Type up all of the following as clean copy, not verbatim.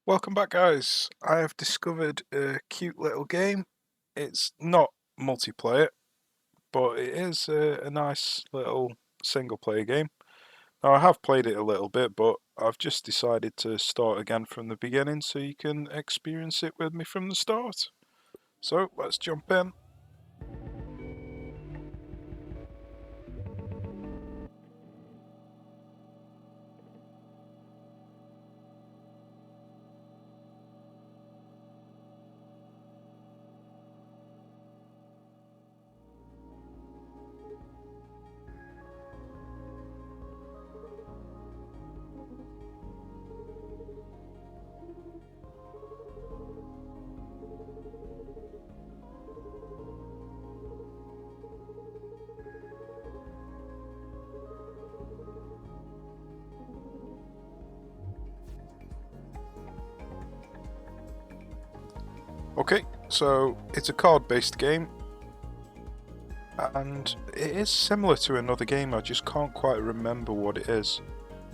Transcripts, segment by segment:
Welcome back, guys. I have discovered a cute little game. It's not multiplayer, but it is a nice little single player game. Now, I have played it a little bit, but I've just decided to start again from the beginning so you can experience it with me from the start. So, let's jump in. Okay, so it's a card-based game, and it is similar to another game, I just can't quite remember what it is,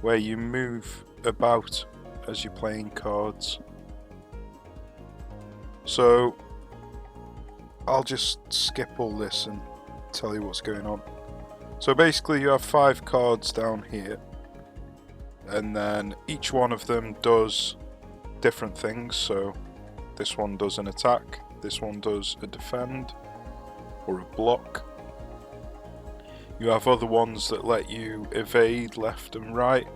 where you move about as you're playing cards. So I'll just skip all this and tell you what's going on. So basically you have 5 cards down here, and then each one of them does different things. So this one does an attack, this one does a defend or a block. You have other ones that let you evade left and right,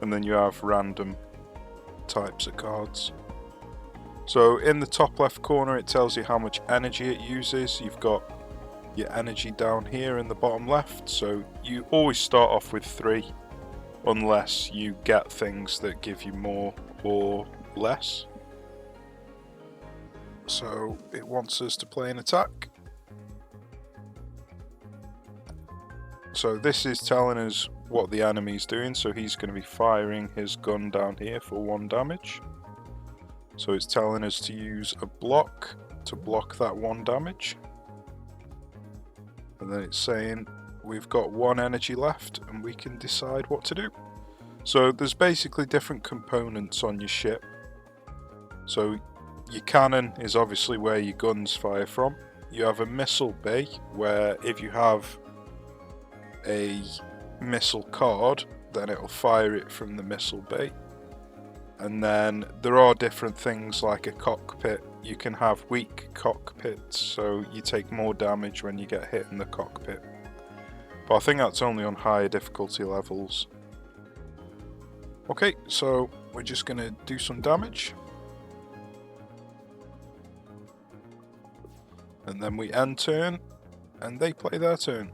and then you have random types of cards. So in the top left corner it tells you how much energy it uses. You've got your energy down here in the bottom left, so you always start off with 3 unless you get things that give you more or less. So it wants us to play an attack. So this is telling us what the enemy's doing, so he's going to be firing his gun down here for 1 damage. So it's telling us to use a block to block that 1 damage. And then it's saying we've got 1 energy left and we can decide what to do. So there's basically different components on your ship. So your cannon is obviously where your guns fire from. You have a missile bay where if you have a missile card, then it'll fire it from the missile bay. And then there are different things like a cockpit. You can have weak cockpits, so you take more damage when you get hit in the cockpit. But I think that's only on higher difficulty levels. Okay, so we're just going to do some damage. And then we end turn, and they play their turn.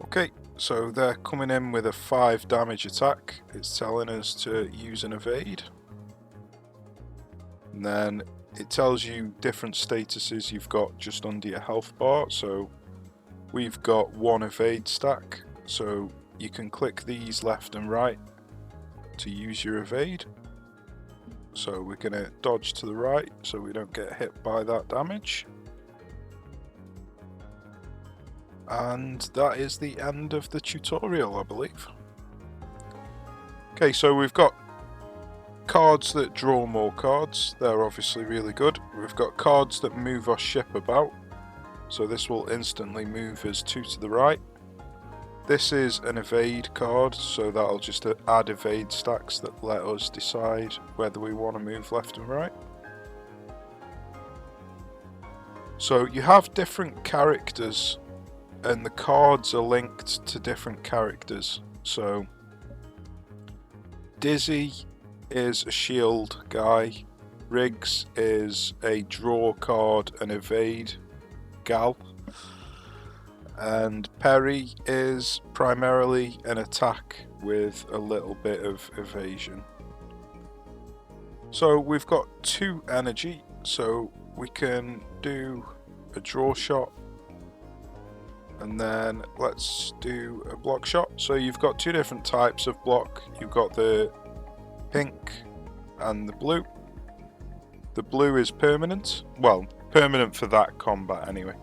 Okay, so they're coming in with a 5 damage attack. It's telling us to use an evade. And then it tells you different statuses you've got just under your health bar. So we've got 1 evade stack. So you can click these left and right to use your evade. So we're going to dodge to the right so we don't get hit by that damage. And that is the end of the tutorial, I believe. Okay, so we've got cards that draw more cards. They're obviously really good. We've got cards that move our ship about. So this will instantly move us 2 to the right. This is an evade card, so that'll just add evade stacks that let us decide whether we want to move left and right. So you have different characters, and the cards are linked to different characters. So Dizzy is a shield guy, Riggs is a draw card and evade gal, and Perry is primarily an attack with a little bit of evasion. So we've got 2 energy, so we can do a draw shot. And then let's do a block shot. So you've got 2 different types of block. You've got the pink and the blue. The blue is permanent. Well, permanent for that combat anyway.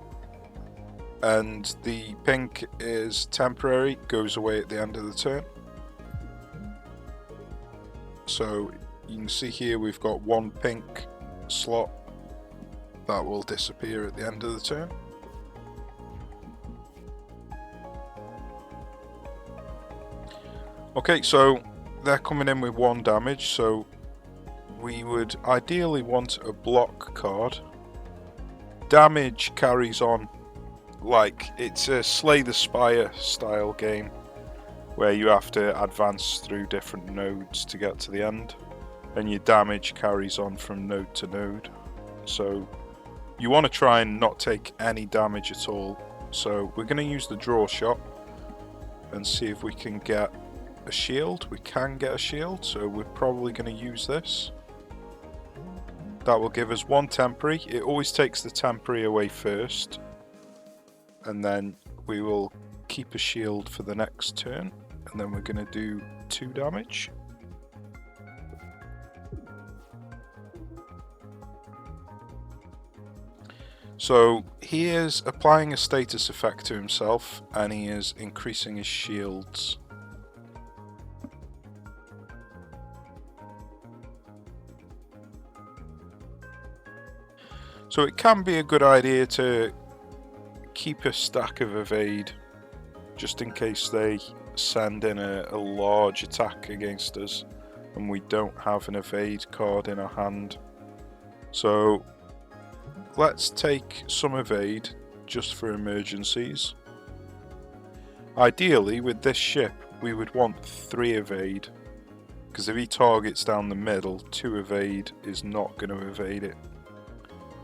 And the pink is temporary, goes away at the end of the turn. So you can see here we've got one pink slot that will disappear at the end of the turn. Okay, so they're coming in with 1 damage, so we would ideally want a block card. Damage carries on like it's a Slay the Spire style game where you have to advance through different nodes to get to the end, and your damage carries on from node to node. So you want to try and not take any damage at all. So we're going to use the draw shot and see if we can get a shield. We can get a shield, so we're probably going to use this. That will give us 1 temporary. It always takes the temporary away first, and then we will keep a shield for the next turn, and then we're going to do 2 damage. So he is applying a status effect to himself, and he is increasing his shields. So it can be a good idea to keep a stack of evade, just in case they send in a large attack against us and we don't have an evade card in our hand. So let's take some evade just for emergencies. Ideally with this ship we would want 3 evade, because if he targets down the middle, 2 evade is not going to evade it.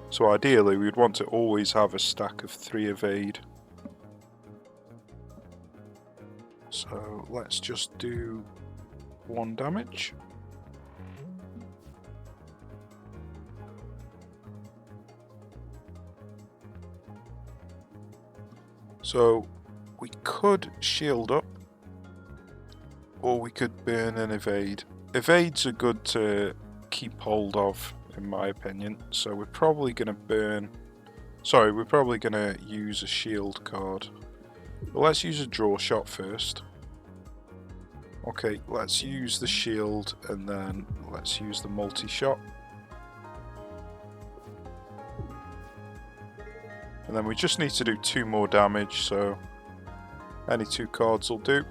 So ideally we'd want to always have a stack of 3 evade. So let's just do 1 damage. So we could shield up, or we could burn and evade. Evades are good to keep hold of, in my opinion, so we're probably going to burn... Sorry, we're probably going to use a shield card. But let's use a draw shot first. Okay, let's use the shield and then let's use the multi-shot. And then we just need to do 2 more damage, so any 2 cards will do.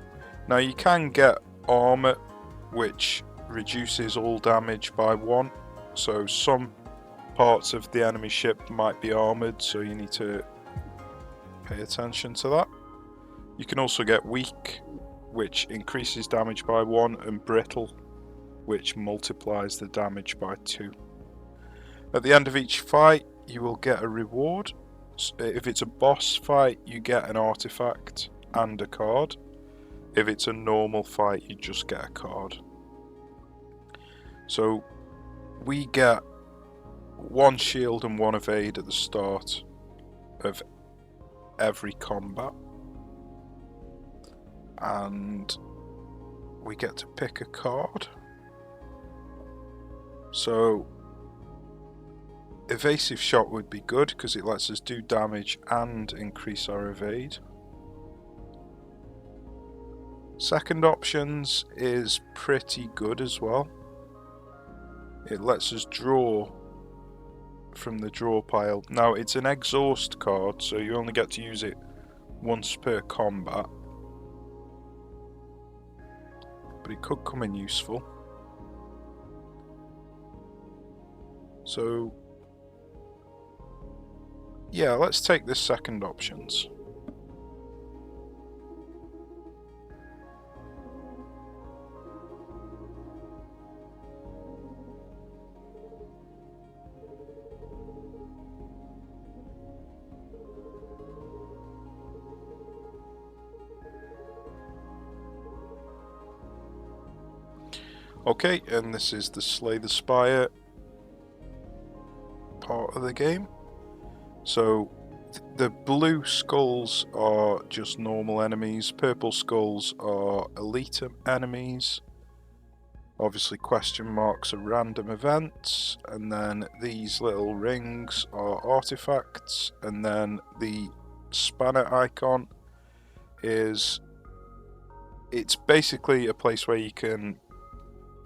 Now you can get armor, which reduces all damage by 1. So some parts of the enemy ship might be armoured, so you need to pay attention to that. You can also get weak, which increases damage by 1, and brittle, which multiplies the damage by 2. At the end of each fight, you will get a reward. If it's a boss fight, you get an artifact and a card. If it's a normal fight, you just get a card. So we get 1 shield and 1 evade at the start of every combat, and we get to pick a card. So evasive shot would be good because it lets us do damage and increase our evade. Second options is pretty good as well. It lets us draw from the draw pile. Now it's an exhaust card, so you only get to use it once per combat, but it could come in useful. So yeah, let's take the second options. Okay, and this is the Slay the Spire part of the game. So the blue skulls are just normal enemies, purple skulls are elite enemies, obviously question marks are random events, and then these little rings are artifacts, and then the spanner icon is, it's basically a place where you can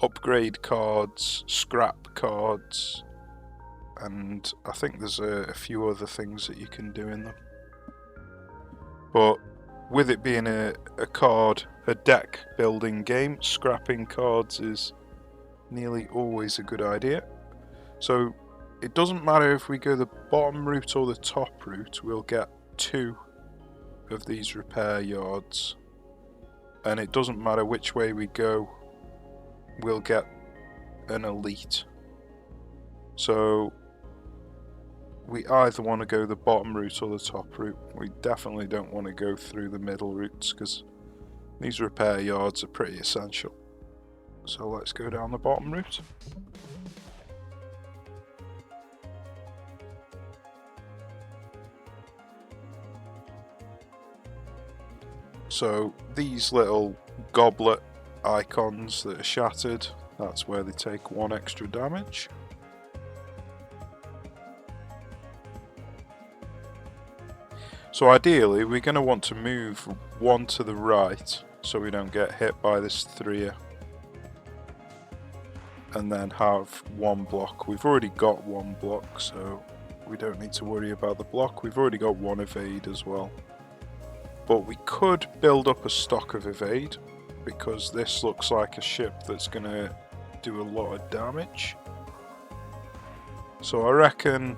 upgrade cards, scrap cards, and I think there's a few other things that you can do in them. But with it being a deck building game, scrapping cards is nearly always a good idea. So it doesn't matter if we go the bottom route or the top route, we'll get 2 of these repair yards. And it doesn't matter which way we go, we'll get an elite. So we either want to go the bottom route or the top route. We definitely don't want to go through the middle routes because these repair yards are pretty essential. So let's go down the bottom route. So these little goblet icons that are shattered, that's where they take 1 extra damage. So ideally we're going to want to move 1 to the right so we don't get hit by this 3, and then have 1 block. We've already got 1 block, so we don't need to worry about the block. We've already got 1 evade as well. But we could build up a stock of evade because this looks like a ship that's going to do a lot of damage. So I reckon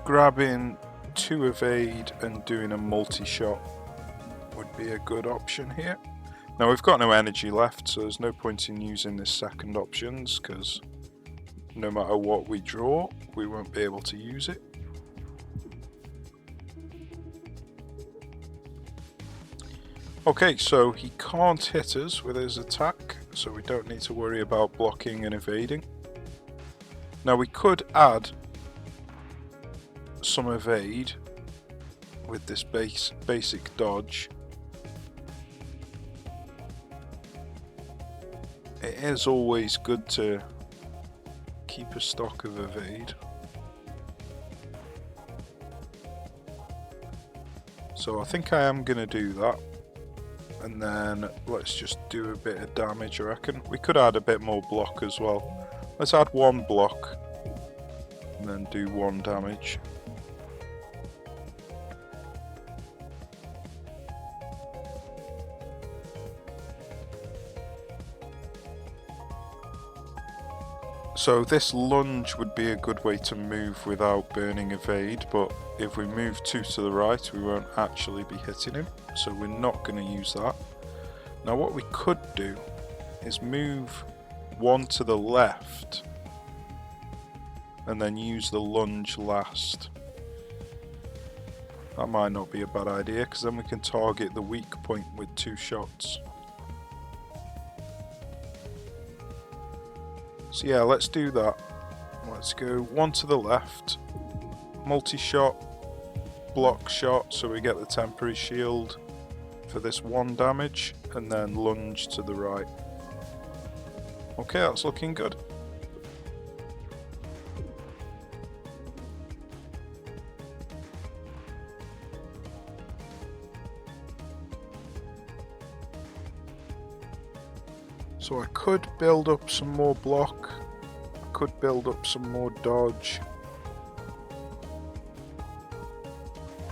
grabbing 2 evade and doing a multi-shot would be a good option here. Now we've got no energy left, so there's no point in using this second options because no matter what we draw, we won't be able to use it. Okay, so he can't hit us with his attack, so we don't need to worry about blocking and evading. Now we could add some evade with this basic dodge. It is always good to keep a stock of evade. So I think I am going to do that. And then let's just do a bit of damage, I reckon. We could add a bit more block as well. Let's add 1 block and then do 1 damage. So this lunge would be a good way to move without burning evade, but if we move 2 to the right we won't actually be hitting him, so we're not going to use that. Now what we could do is move 1 to the left and then use the lunge last. That might not be a bad idea because then we can target the weak point with 2 shots. So yeah, let's do that. Let's go 1 to the left, multi-shot, block shot so we get the temporary shield for this 1 damage, and then lunge to the right. Okay, that's looking good. So I could build up some more block, I could build up some more dodge.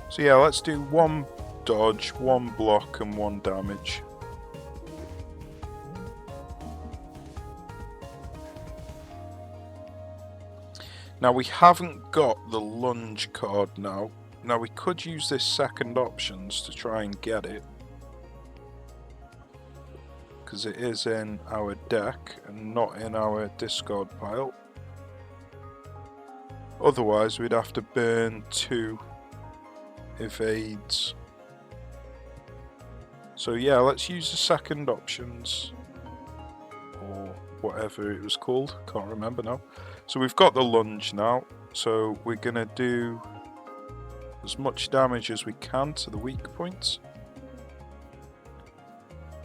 So yeah, let's do 1 dodge, 1 block and 1 damage. Now we haven't got the lunge card now. Now we could use this second options to try and get it, because it is in our deck and not in our discard pile. Otherwise we'd have to burn 2 evades. So yeah, let's use the second options, or whatever it was called, can't remember now. So we've got the lunge now, so we're gonna do as much damage as we can to the weak points.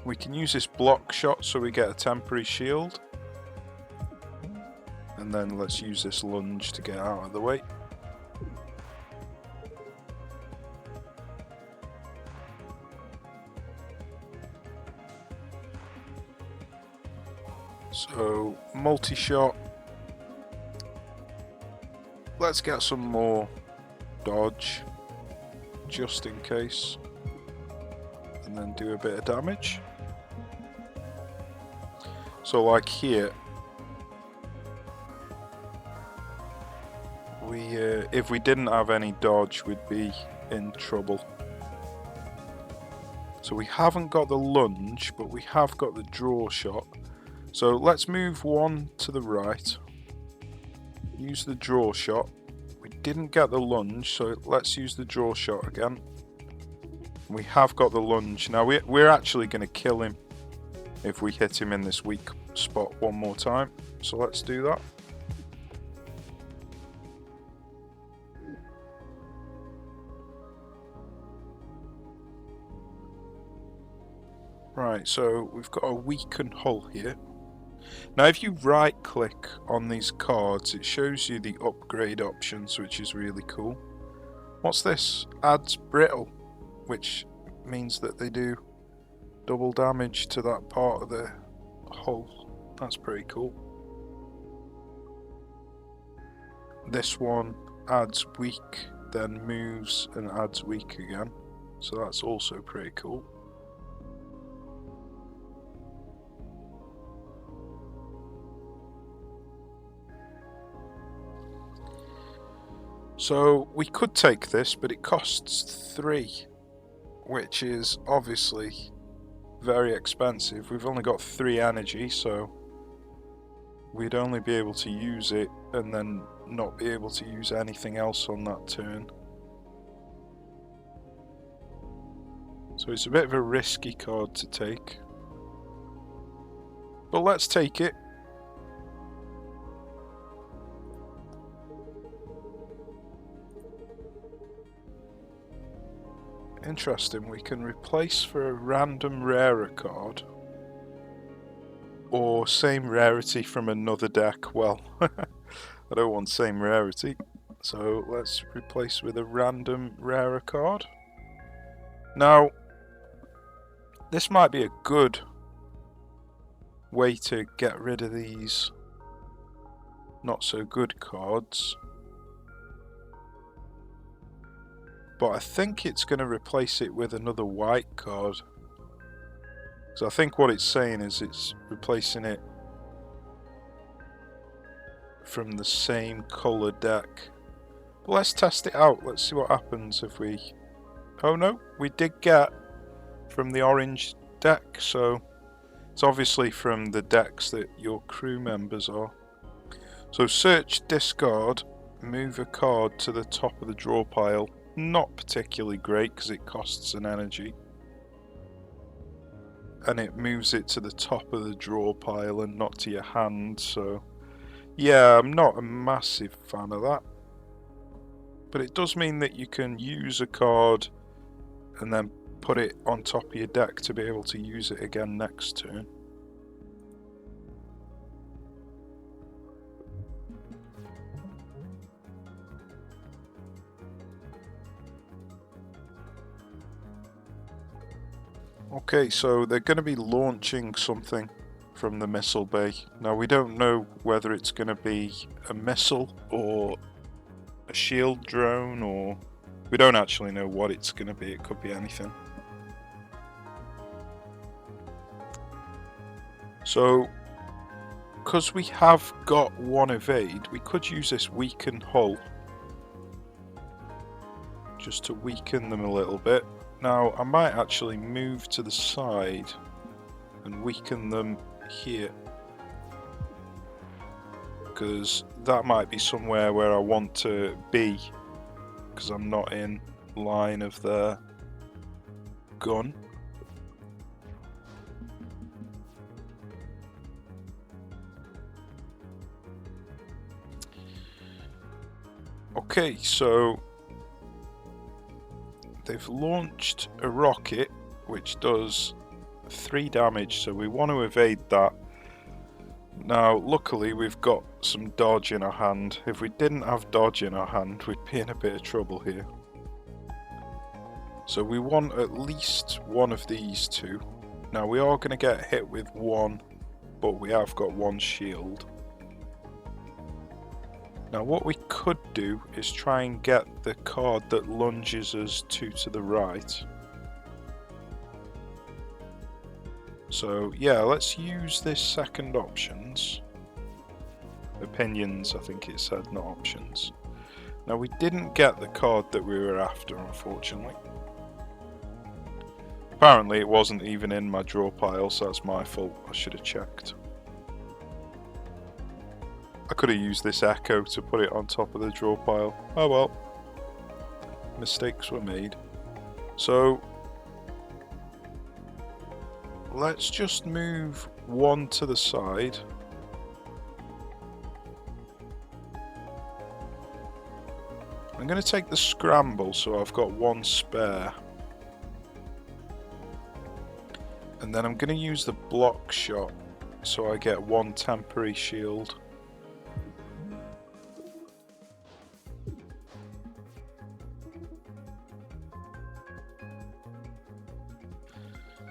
We can use this block shot so we get a temporary shield, and then let's use this lunge to get out of the way. So, multi-shot. Let's get some more dodge, just in case. And then do a bit of damage. So like here, if we didn't have any dodge, we'd be in trouble. So we haven't got the lunge, but we have got the draw shot. So let's move one to the right. Use the draw shot. We didn't get the lunge, so let's use the draw shot again. We have got the lunge. Now we're actually going to kill him if we hit him in this weak spot one more time. So let's do that. Right, so we've got a weaken hull here. Now if you right click on these cards, it shows you the upgrade options, which is really cool. What's this? Adds brittle, which means that they do double damage to that part of the hull. That's pretty cool. This one adds weak, then moves and adds weak again. So that's also pretty cool. So we could take this, but it costs 3, which is obviously very expensive. We've only got 3 energy, so we'd only be able to use it and then not be able to use anything else on that turn. So it's a bit of a risky card to take. But let's take it. Interesting, we can replace for a random rarer card or same rarity from another deck. Well, I don't want same rarity, so let's replace with a random rarer card. Now, this might be a good way to get rid of these not so good cards. But I think it's going to replace it with another white card. So I think what it's saying is it's replacing it from the same colour deck. But let's test it out. Let's see what happens if we... Oh no, we did get from the orange deck. So it's obviously from the decks that your crew members are. So search, discard, move a card to the top of the draw pile. Not particularly great because it costs an energy. And it moves it to the top of the draw pile and not to your hand, so yeah, I'm not a massive fan of that. But it does mean that you can use a card and then put it on top of your deck to be able to use it again next turn. Okay, so they're going to be launching something from the missile bay. Now we don't know whether it's going to be a missile or a shield drone, or we don't actually know what it's going to be. It could be anything. So, because we have got 1 evade, we could use this weaken hull just to weaken them a little bit. Now, I might actually move to the side and weaken them here, because that might be somewhere where I want to be, because I'm not in line of their gun. Okay, so they've launched a rocket which does 3 damage, so we want to evade that. Now luckily we've got some dodge in our hand. If we didn't have dodge in our hand, we'd be in a bit of trouble here. So we want at least one of these two. Now we are going to get hit with one but we have got one shield. Now what we could do is try and get the card that lunges us two to the right. So yeah, let's use this second options. Opinions, I think it said, not options. Now we didn't get the card that we were after, unfortunately. Apparently it wasn't even in my draw pile, so that's my fault. I should have checked. I could have used this echo to put it on top of the draw pile. Oh well. Mistakes were made. So let's just move one to the side. I'm going to take the scramble so I've got one spare. And then I'm going to use the block shot so I get one temporary shield.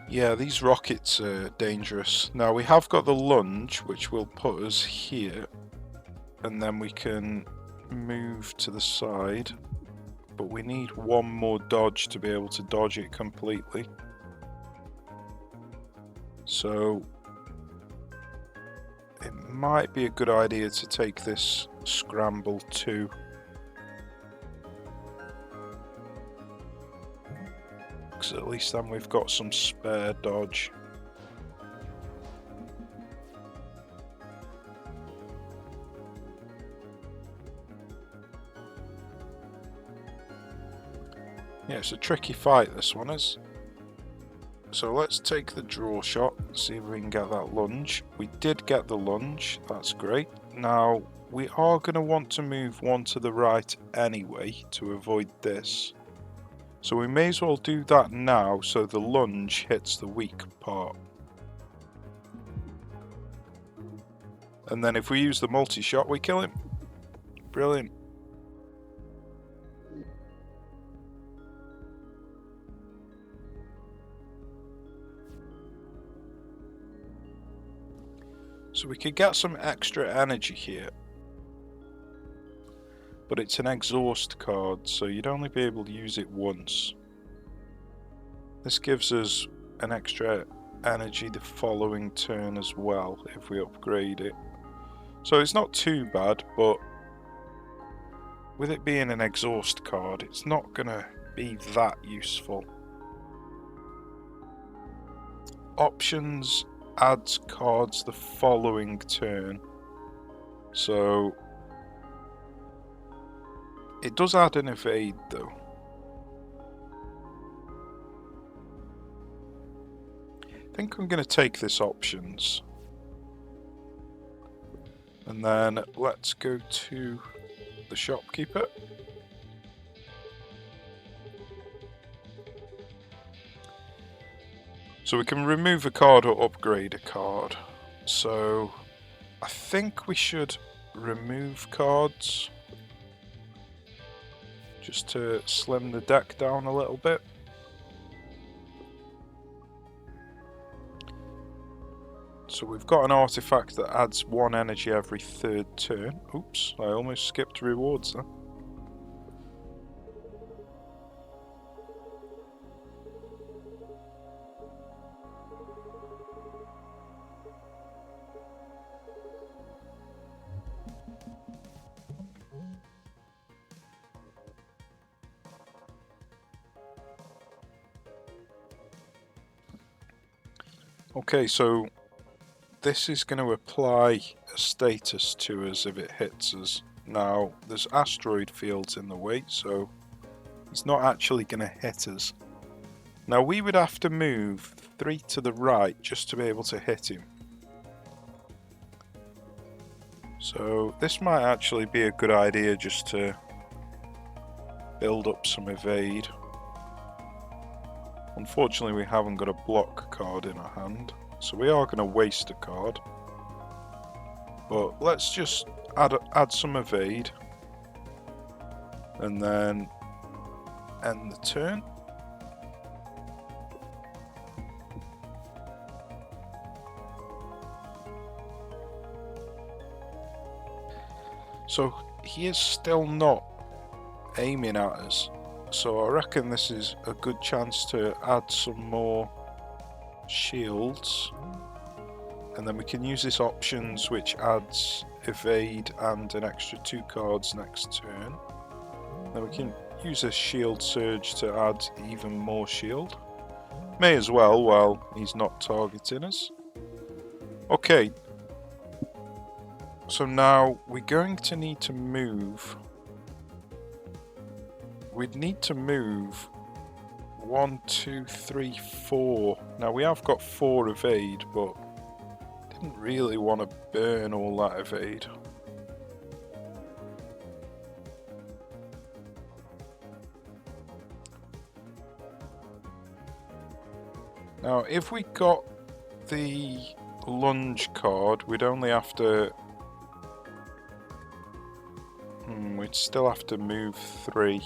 Yeah, these rockets are dangerous. Now we have got the lunge, which will put us here. And then we can move to the side. But we need one more dodge to be able to dodge it completely. So it might be a good idea to take this scramble too. Because at least then we've got some spare dodge. Yeah, it's a tricky fight, this one is. So let's take the draw shot, see if we can get that lunge. We did get the lunge, that's great. Now, we are going to want to move one to the right anyway to avoid this. So we may as well do that now so the lunge hits the weak part. And then if we use the multi-shot, we kill him. Brilliant. So we could get some extra energy here. But it's an exhaust card, so you'd only be able to use it once. This gives us an extra energy the following turn as well, if we upgrade it. So it's not too bad, but with it being an exhaust card, it's not going to be that useful. Options adds cards the following turn. So it does add an evade though. I think I'm going to take this options. And then let's go to the shopkeeper. So we can remove a card or upgrade a card. So I think we should remove cards just to slim the deck down a little bit. So we've got an artifact that adds 1 energy every 3rd turn. Oops, I almost skipped rewards then. Okay, so this is going to apply a status to us if it hits us. Now, there's asteroid fields in the way, so he's not actually going to hit us. Now, we would have to move 3 to the right just to be able to hit him. So this might actually be a good idea just to build up some evade. Unfortunately, we haven't got a block card in our hand, so we are going to waste a card. But let's just add some evade, and then end the turn. So he is still not aiming at us. So I reckon this is a good chance to add some more shields. And then we can use this options which adds evade and an extra 2 cards next turn. Then we can use a shield surge to add even more shield. May as well while he's not targeting us. Okay. So now we're going to need to move. We'd need to move 1, 2, 3, 4. Now we have got 4 evade, but didn't really want to burn all that evade. Now if we got the lunge card, we'd only have to... we'd still have to move 3.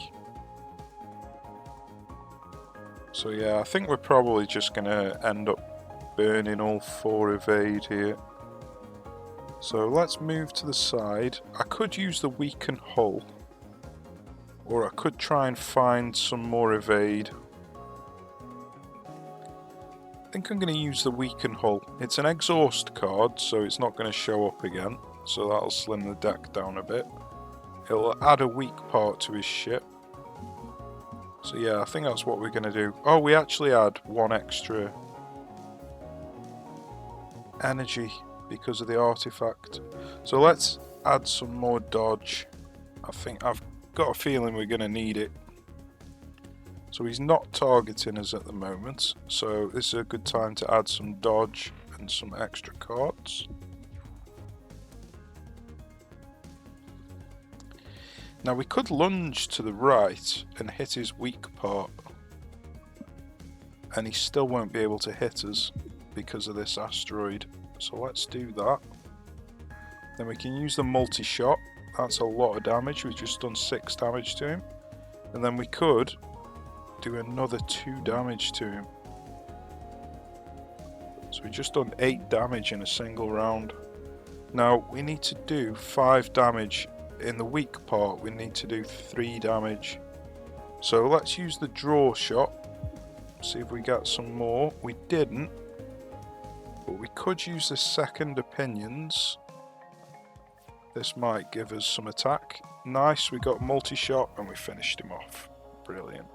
So yeah, I think we're probably just going to end up burning all 4 evade here. So let's move to the side. I could use the weaken hull. Or I could try and find some more evade. I think I'm going to use the weaken hull. It's an exhaust card, so it's not going to show up again. So that'll slim the deck down a bit. It'll add a weak part to his ship. So yeah, I think that's what we're going to do. Oh, we actually add 1 extra energy because of the artifact. So let's add some more dodge. I think I've got a feeling we're going to need it. So he's not targeting us at the moment. So this is a good time to add some dodge and some extra cards. Now we could lunge to the right and hit his weak part, and he still won't be able to hit us because of this asteroid. So let's do that. Then we can use the multi-shot. That's a lot of damage. We've just done 6 damage to him. And then we could do another 2 damage to him. So we've just done 8 damage in a single round. Now we need to do 5 damage. In the weak part, we need to do 3 damage. So let's use the draw shot. See if we get some more. We didn't. But we could use the second opinions. This might give us some attack. Nice, we got multi-shot and we finished him off. Brilliant.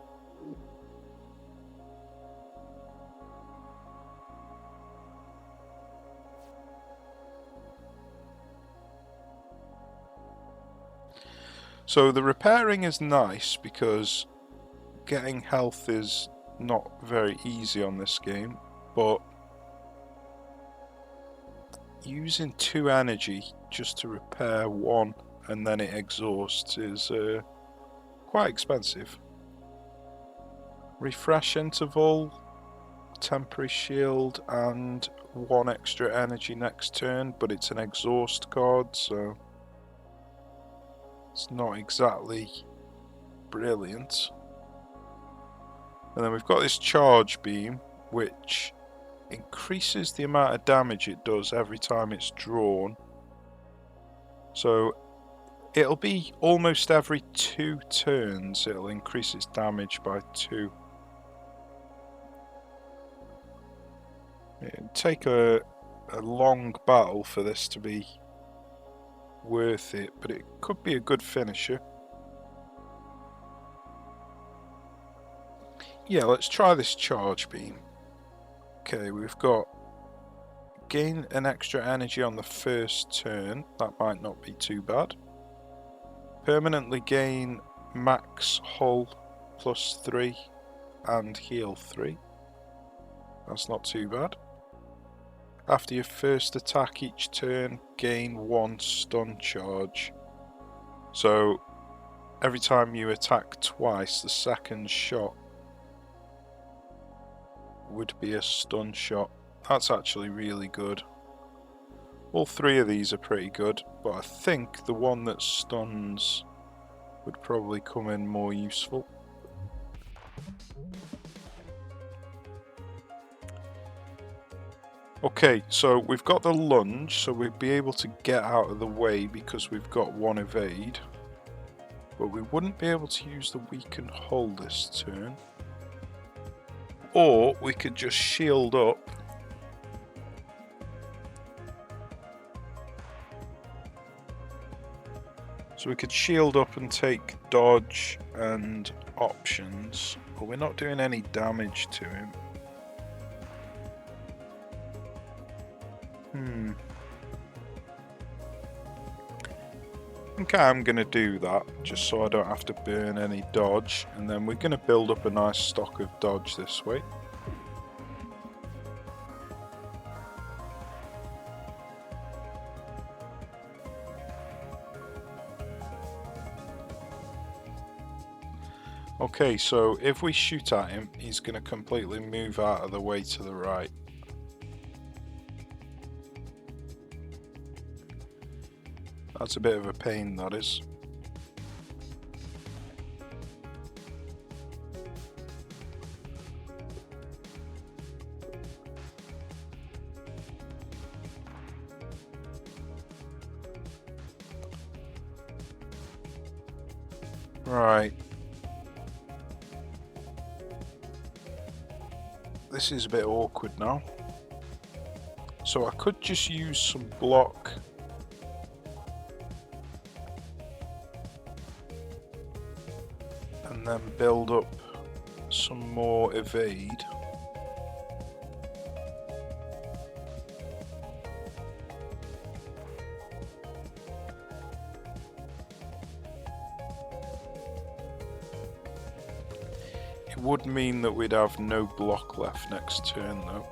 So the repairing is nice because getting health is not very easy on this game, but using 2 energy just to repair 1 and then it exhausts is quite expensive. Refresh interval, temporary shield and 1 extra energy next turn, but it's an exhaust card, so it's not exactly brilliant. And then we've got this charge beam, which increases the amount of damage it does every time it's drawn. So it'll be almost every 2 turns it'll increase its damage by 2. It'll take a long battle for this to be worth it, but it could be a good finisher. Yeah, let's try this charge beam. Okay, we've got gain an extra energy on the first turn. That might not be too bad. Permanently gain max hull +3 and heal 3. That's not too bad. After your first attack each turn, gain 1 stun charge. So every time you attack twice, the second shot would be a stun shot. That's actually really good. All 3 of these are pretty good, but I think the one that stuns would probably come in more useful. Okay, so we've got the lunge, so we'd be able to get out of the way because we've got one evade. But we wouldn't be able to use the weakened hull this turn. Or we could just shield up. So we could shield up and take dodge and options, but we're not doing any damage to him. I think I'm going to do that, just so I don't have to burn any dodge, and then we're going to build up a nice stock of dodge this way. Okay, so if we shoot at him, he's going to completely move out of the way to the right. That's a bit of a pain, that is. Right. This is a bit awkward now. So I could just use some block. And then build up some more evade. It would mean that we'd have no block left next turn though.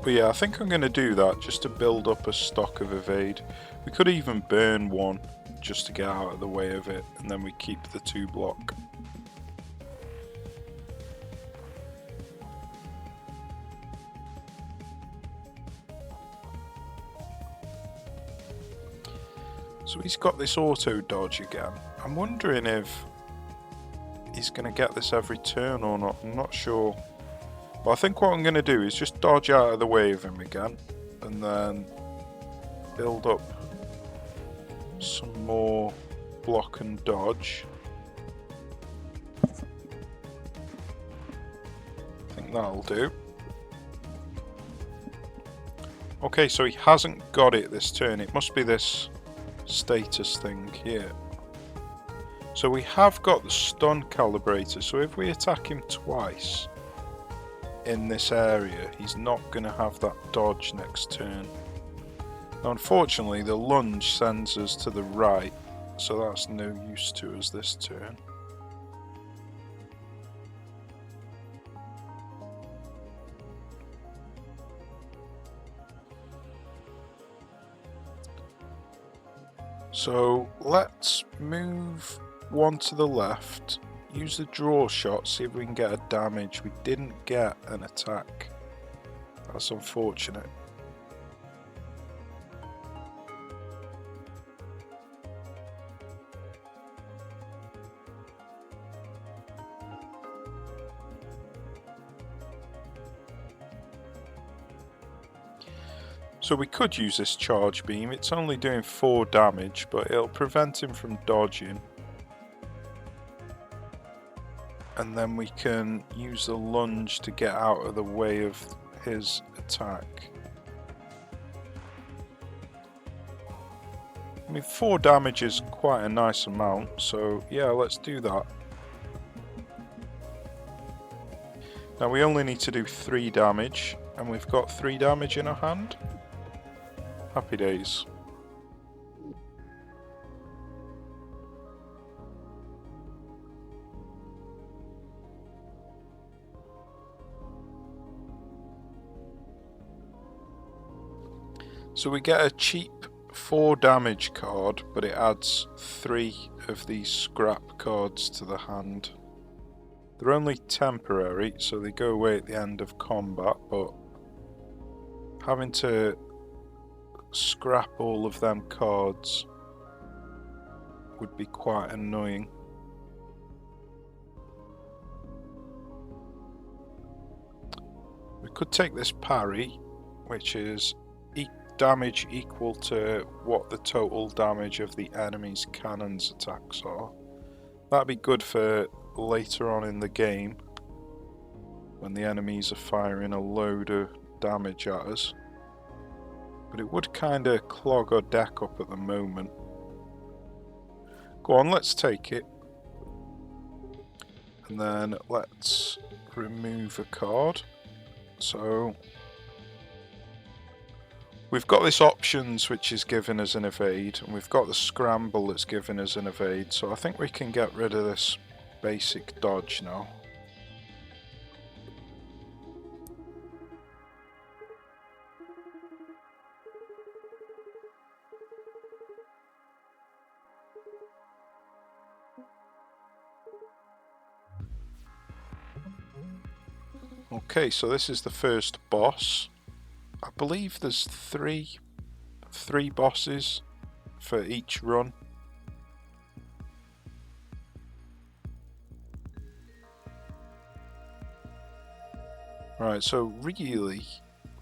But yeah, I think I'm going to do that just to build up a stock of evade. We could even burn one just to get out of the way of it, and then we keep the 2 block. So he's got this auto dodge again. I'm wondering if he's going to get this every turn or not. I'm not sure. But I think what I'm going to do is just dodge out of the way of him again, and then build up some more block and dodge. I think that'll do. Okay, so he hasn't got it this turn. It must be this status thing here. So we have got the stun calibrator, so if we attack him twice in this area, he's not going to have that dodge next turn. Now unfortunately the lunge sends us to the right, so that's no use to us this turn. So let's move one to the left, use the draw shot, see if we can get a damage. We didn't get an attack. That's unfortunate. So we could use this charge beam. It's only doing 4 damage, but it'll prevent him from dodging. And then we can use the lunge to get out of the way of his attack. I mean, 4 damage is quite a nice amount, so yeah, let's do that. Now we only need to do 3 damage, and we've got 3 damage in our hand. Happy days. So we get a cheap 4 damage card, but it adds 3 of these scrap cards to the hand. They're only temporary, so they go away at the end of combat, but having to scrap all of them cards would be quite annoying. could take this parry, which is damage equal to what the total damage of the enemy's cannon's attacks are. That'd be good for later on in the game when the enemies are firing a load of damage at us. But it would kind of clog our deck up at the moment. Go on, let's take it. And then let's remove a card. So we've got this options which is giving us an evade, and we've got the scramble that's giving us an evade, so I think we can get rid of this basic dodge now. Okay, so this is the first boss. I believe there's three bosses for each run. Right, so really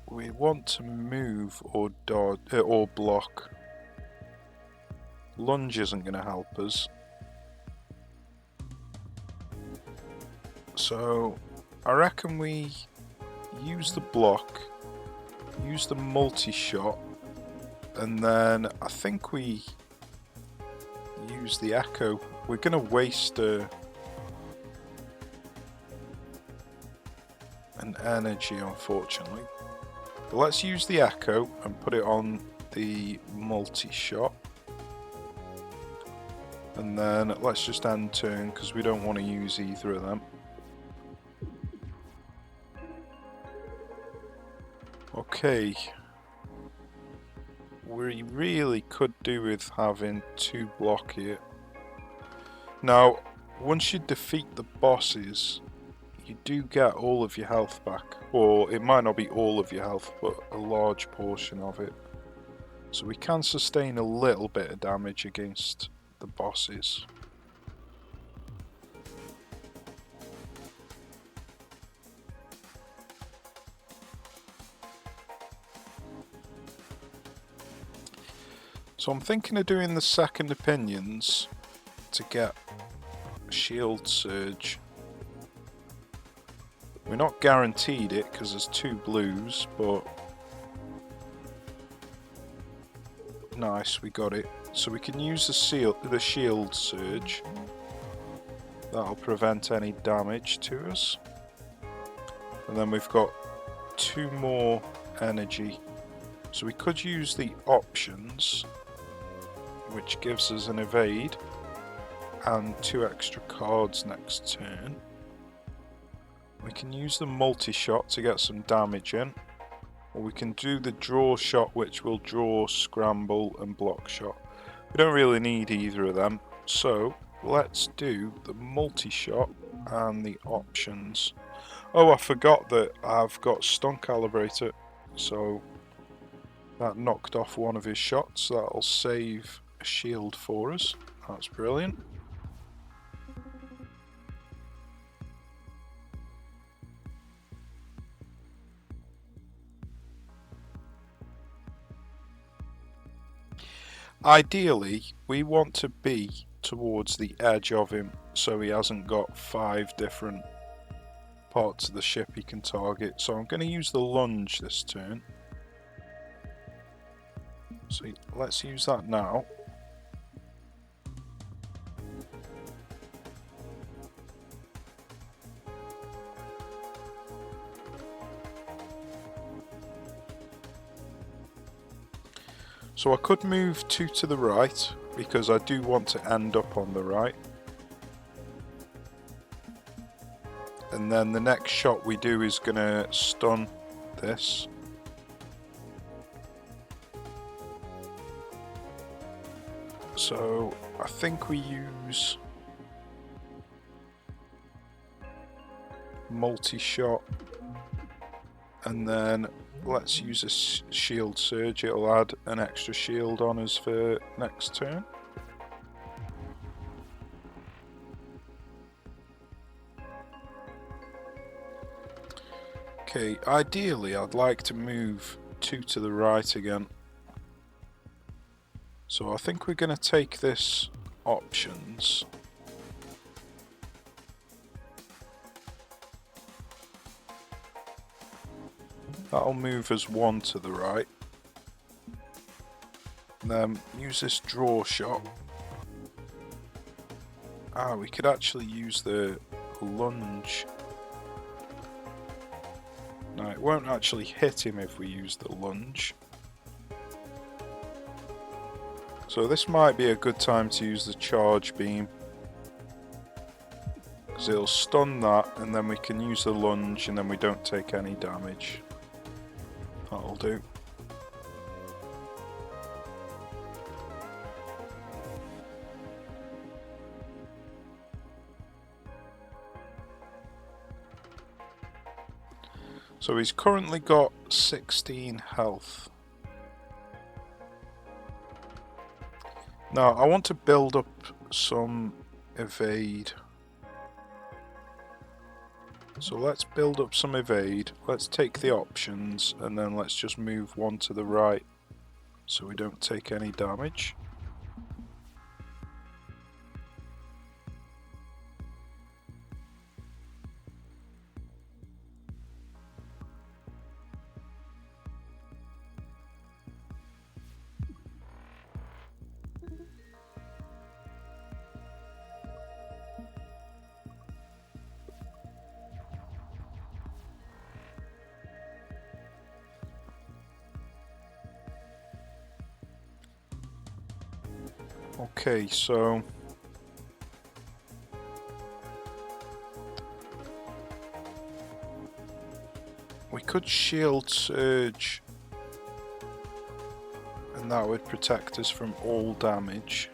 we want to move or dodge or block. Lunge isn't going to help us. So I reckon we use the block, use the multi-shot, and then I think we use the echo. We're going to waste an energy, unfortunately. But let's use the echo and put it on the multi-shot. And then let's just end turn because we don't want to use either of them. Okay, we really could do with having 2 block here. Now, once you defeat the bosses, you do get all of your health back. Or it might not be all of your health, but a large portion of it. So we can sustain a little bit of damage against the bosses. So I'm thinking of doing the second opinions to get shield surge. We're not guaranteed it because there's 2 blues, but nice, we got it. So we can use the shield surge. That'll prevent any damage to us. And then we've got 2 more energy. So we could use the options, which gives us an evade and 2 extra cards next turn. We can use the multi-shot to get some damage in, or we can do the draw shot, which will draw, scramble and block shot. We don't really need either of them, so let's do the multi-shot and the options. Oh, I forgot that I've got stun calibrator, so that knocked off one of his shots. That'll save a shield for us. That's brilliant. Ideally, we want to be towards the edge of him so he hasn't got 5 different parts of the ship he can target. So I'm going to use the lunge this turn. So let's use that now. So I could move 2 to the right because I do want to end up on the right. And then the next shot we do is going to stun this. So I think we use multi-shot, and then let's use a shield surge. It'll add an extra shield on us for next turn. Okay, ideally I'd like to move 2 to the right again. So I think we're going to take this options. That'll move us 1 to the right. And then use this draw shot. Ah, we could actually use the lunge. No, it won't actually hit him if we use the lunge. So this might be a good time to use the charge beam. Because it'll stun that, and then we can use the lunge, and then we don't take any damage. That'll do. So he's currently got 16 health. Now I want to build up some evade. So let's build up some evade. Let's take the options and then let's just move 1 to the right so we don't take any damage. Okay, so we could shield surge and that would protect us from all damage.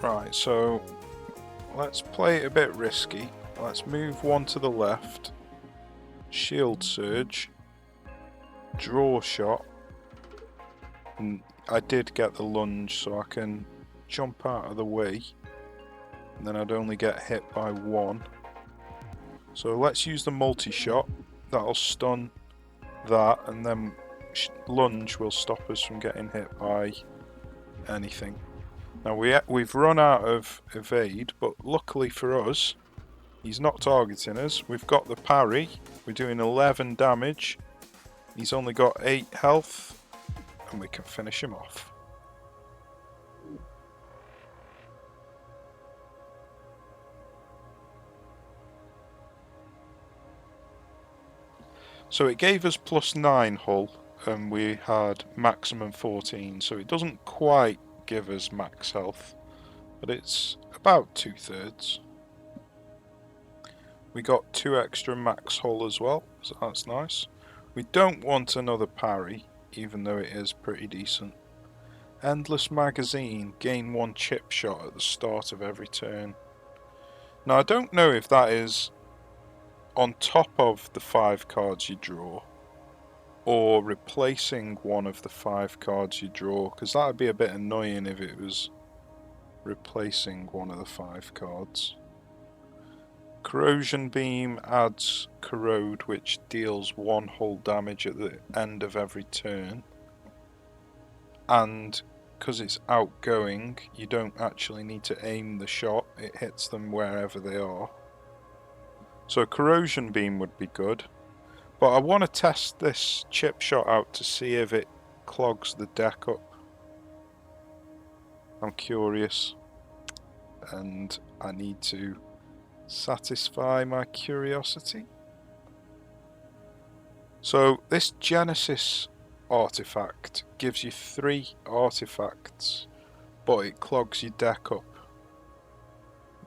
Right, so let's play it a bit risky. Let's move 1 to the left. Shield surge, draw shot, and I did get the lunge so I can jump out of the way and then I'd only get hit by 1. So let's use the multi-shot, that'll stun that, and then lunge will stop us from getting hit by anything. Now we've run out of evade, but luckily for us he's not targeting us. We've got the parry. We're doing 11 damage. He's only got 8 health. And we can finish him off. So it gave us +9 hull. And we had maximum 14. So it doesn't quite give us max health. But it's about 2/3. We got 2 extra max hull as well, so that's nice. We don't want another parry, even though it is pretty decent. Endless magazine, gain 1 chip shot at the start of every turn. Now I don't know if that is on top of the 5 cards you draw, or replacing one of the 5 cards you draw, because that would be a bit annoying if it was replacing one of the 5 cards. Corrosion beam adds corrode, which deals 1 hull damage at the end of every turn, and because it's outgoing you don't actually need to aim the shot, it hits them wherever they are. So a corrosion beam would be good, but I want to test this chip shot out to see if it clogs the deck up. I'm curious and I need to satisfy my curiosity. So this Genesis artifact gives you 3 artifacts, but it clogs your deck up.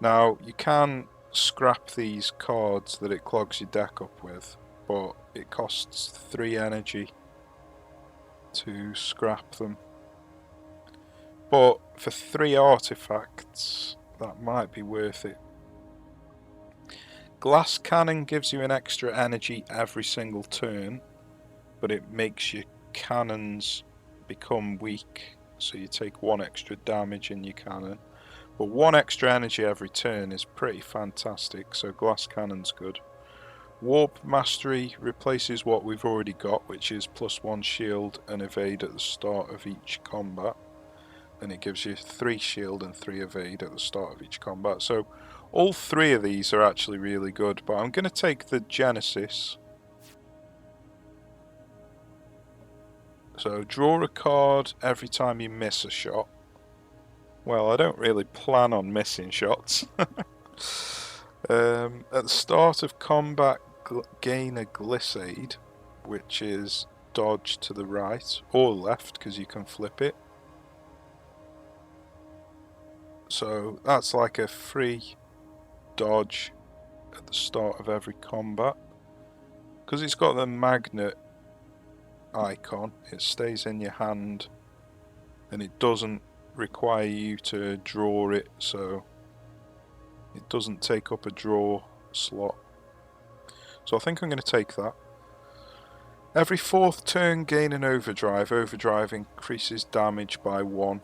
Now you can scrap these cards that it clogs your deck up with, but it costs 3 energy to scrap them. But for 3 artifacts, that might be worth it. Glass cannon gives you an extra energy every single turn, but it makes your cannons become weak so you take 1 extra damage in your cannon. But 1 extra energy every turn is pretty fantastic, so glass cannon's good. Warp Mastery replaces what we've already got, which is +1 shield and evade at the start of each combat. And it gives you 3 shield and 3 evade at the start of each combat. So all 3 of these are actually really good, but I'm going to take the Genesis. So draw a card every time you miss a shot. Well, I don't really plan on missing shots. At the start of combat, gain a Glissade, which is dodge to the right or left, because you can flip it. So that's like a free dodge at the start of every combat. Because it's got the magnet icon, it stays in your hand and it doesn't require you to draw it, so it doesn't take up a draw slot. So I think I'm going to take that. Every 4th turn gain an overdrive. Overdrive increases damage by 1.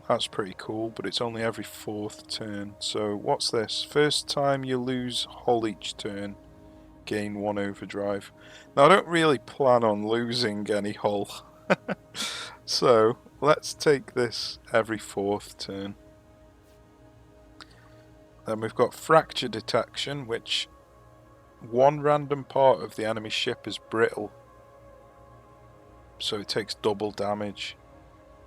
That's pretty cool, but it's only every 4th turn. So what's this? First time you lose hull each turn, gain 1 overdrive. Now I don't really plan on losing any hull. So let's take this every 4th turn. Then we've got fracture detection, which 1 random part of the enemy ship is brittle, so it takes double damage,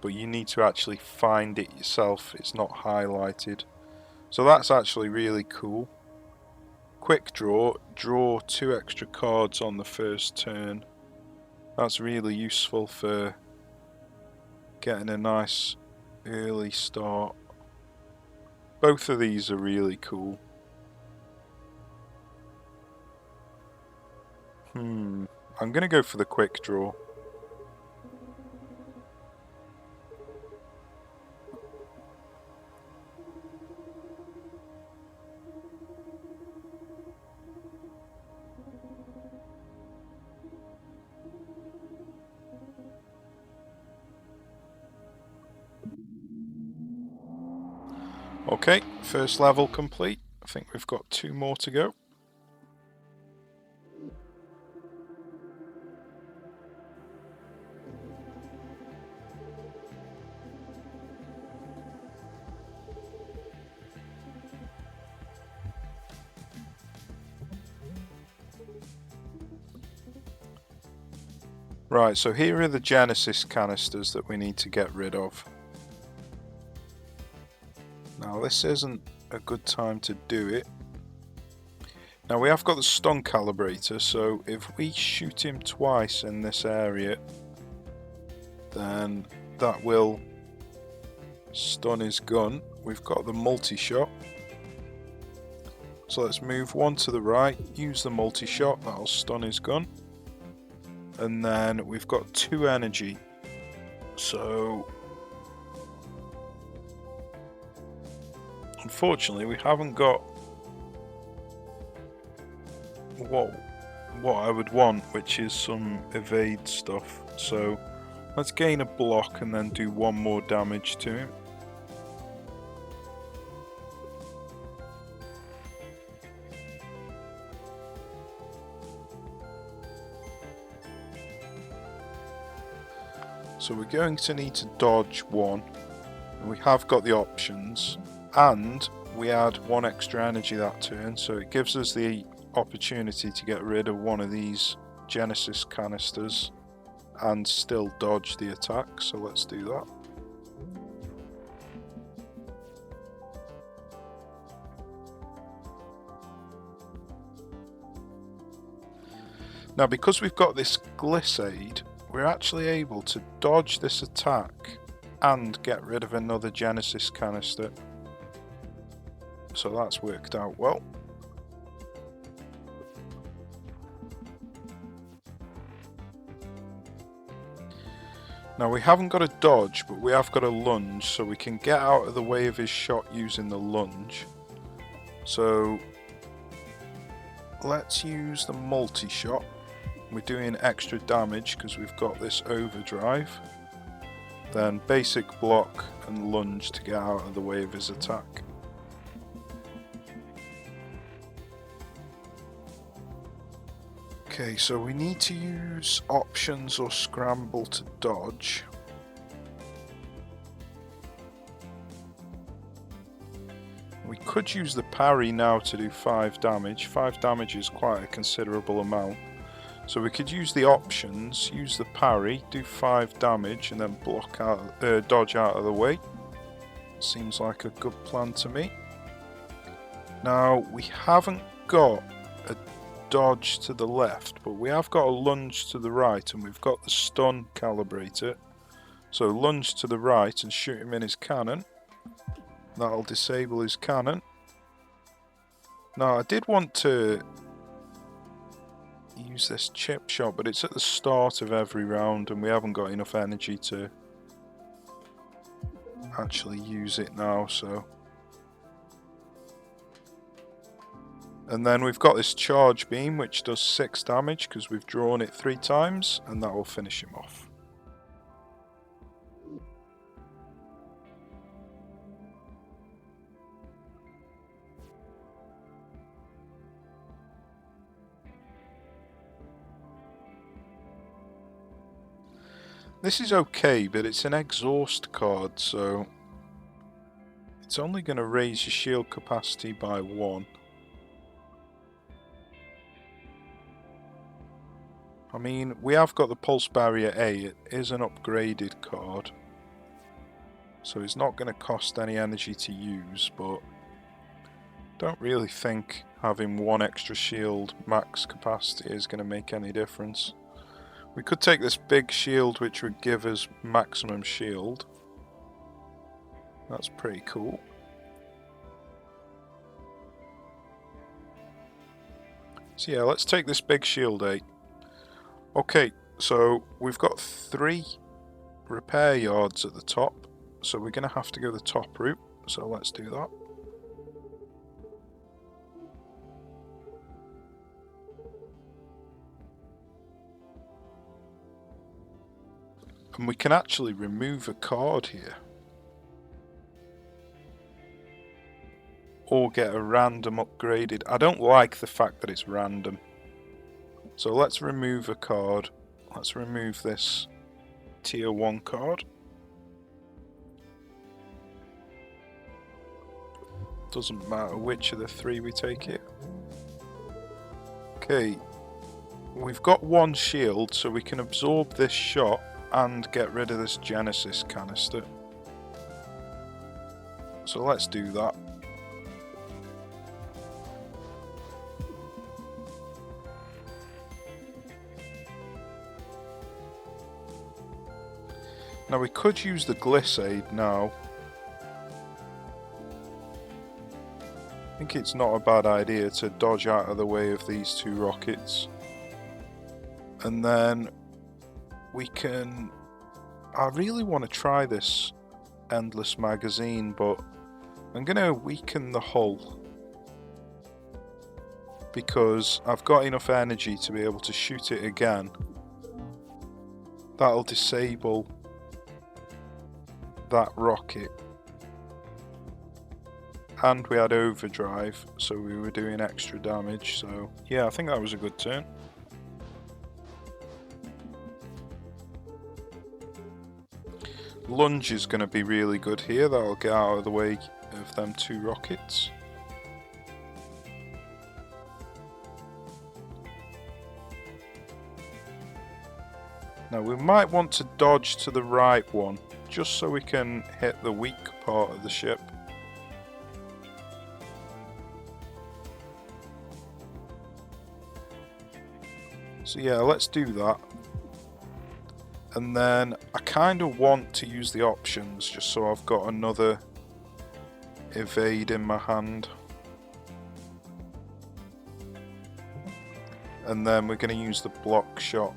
but you need to actually find it yourself. It's not highlighted, so that's actually really cool. Quick draw, draw 2 extra cards on the first turn. That's really useful for getting a nice early start. Both of these are really cool. I'm going to go for the quick draw. Okay, first level complete. I think we've got 2 more to go. Right, so here are the Genesis canisters that we need to get rid of. Now this isn't a good time to do it. Now we have got the stun calibrator, so if we shoot him twice in this area, then that will stun his gun. We've got the multi-shot. So let's move 1 to the right, use the multi-shot, that'll stun his gun. And then we've got 2 energy. So unfortunately we haven't got what I would want, which is some evade stuff. So let's gain a block and then do 1 more damage to him. So we're going to need to dodge 1, and we have got the options, and we add 1 extra energy that turn, so it gives us the opportunity to get rid of one of these Genesis canisters and still dodge the attack, so let's do that. Now because we've got this Glissade, we're actually able to dodge this attack and get rid of another Genesis canister. So that's worked out well. Now we haven't got a dodge, but we have got a lunge, so we can get out of the way of his shot using the lunge. So let's use the multi-shot. We're doing extra damage because we've got this overdrive. Then basic block and lunge to get out of the way of his attack. Okay, so we need to use options or scramble to dodge. We could use the parry now to do 5 damage. 5 damage is quite a considerable amount. So we could use the options, use the parry, do 5 damage and then block out, dodge out of the way. Seems like a good plan to me. Now we haven't got a dodge to the left, but we have got a lunge to the right and we've got the stun calibrator. So lunge to the right and shoot him in his cannon. That'll disable his cannon. Now I did want to use this chip shot, but it's at the start of every round and we haven't got enough energy to actually use it now, so. And then we've got this charge beam which does 6 damage because we've drawn it 3 times, and that will finish him off. This is okay, but it's an exhaust card, so it's only going to raise your shield capacity by 1. I mean, we have got the Pulse Barrier A, it is an upgraded card, so it's not going to cost any energy to use, but don't really think having 1 extra shield max capacity is going to make any difference. We could take this big shield which would give us maximum shield. That's pretty cool. So yeah, let's take this big shield 8. Okay, so we've got 3 repair yards at the top, so we're going to have to go the top route, so let's do that. And we can actually remove a card here. Or get a random upgraded. I don't like the fact that it's random. So let's remove a card. Let's remove this tier 1 card. Doesn't matter which of the 3 we take here. Okay. We've got 1 shield, so we can absorb this shot and get rid of this Genesis canister. So let's do that. Now we could use the Glissade now. I think it's not a bad idea to dodge out of the way of these 2 rockets. And then we can... I really want to try this endless magazine, but I'm going to weaken the hull because I've got enough energy to be able to shoot it again. That'll disable that rocket. And we had overdrive, so we were doing extra damage, so yeah, I think that was a good turn. Lunge is going to be really good here, that'll get out of the way of them 2 rockets. Now we might want to dodge to the right one, just so we can hit the weak part of the ship. So yeah, let's do that. And then I kind of want to use the options just so I've got another evade in my hand. And then we're going to use the block shot.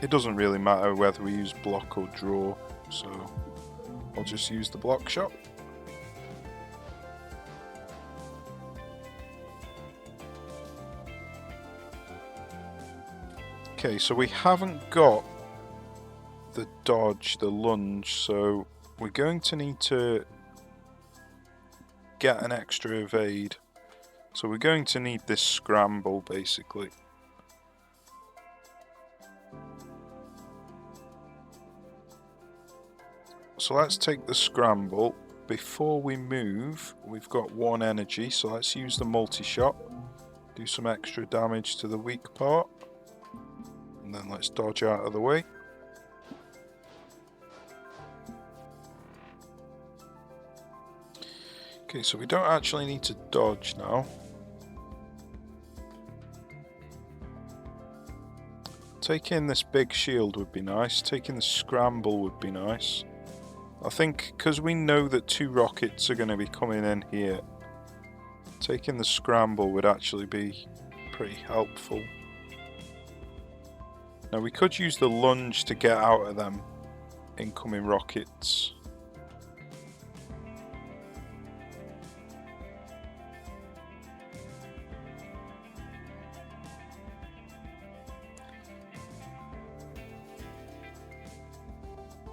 It doesn't really matter whether we use block or draw, so I'll just use the block shot. Okay, so we haven't got the dodge, the lunge, so we're going to need to get an extra evade. So we're going to need this scramble, basically. So let's take the scramble. Before we move, we've got 1 energy, so let's use the multi-shot. Do some extra damage to the weak part. And then let's dodge out of the way. Okay, so we don't actually need to dodge now. Taking this big shield would be nice. Taking the scramble would be nice. I think because we know that 2 rockets are going to be coming in here, taking the scramble would actually be pretty helpful. Now we could use the lunge to get out of them incoming rockets.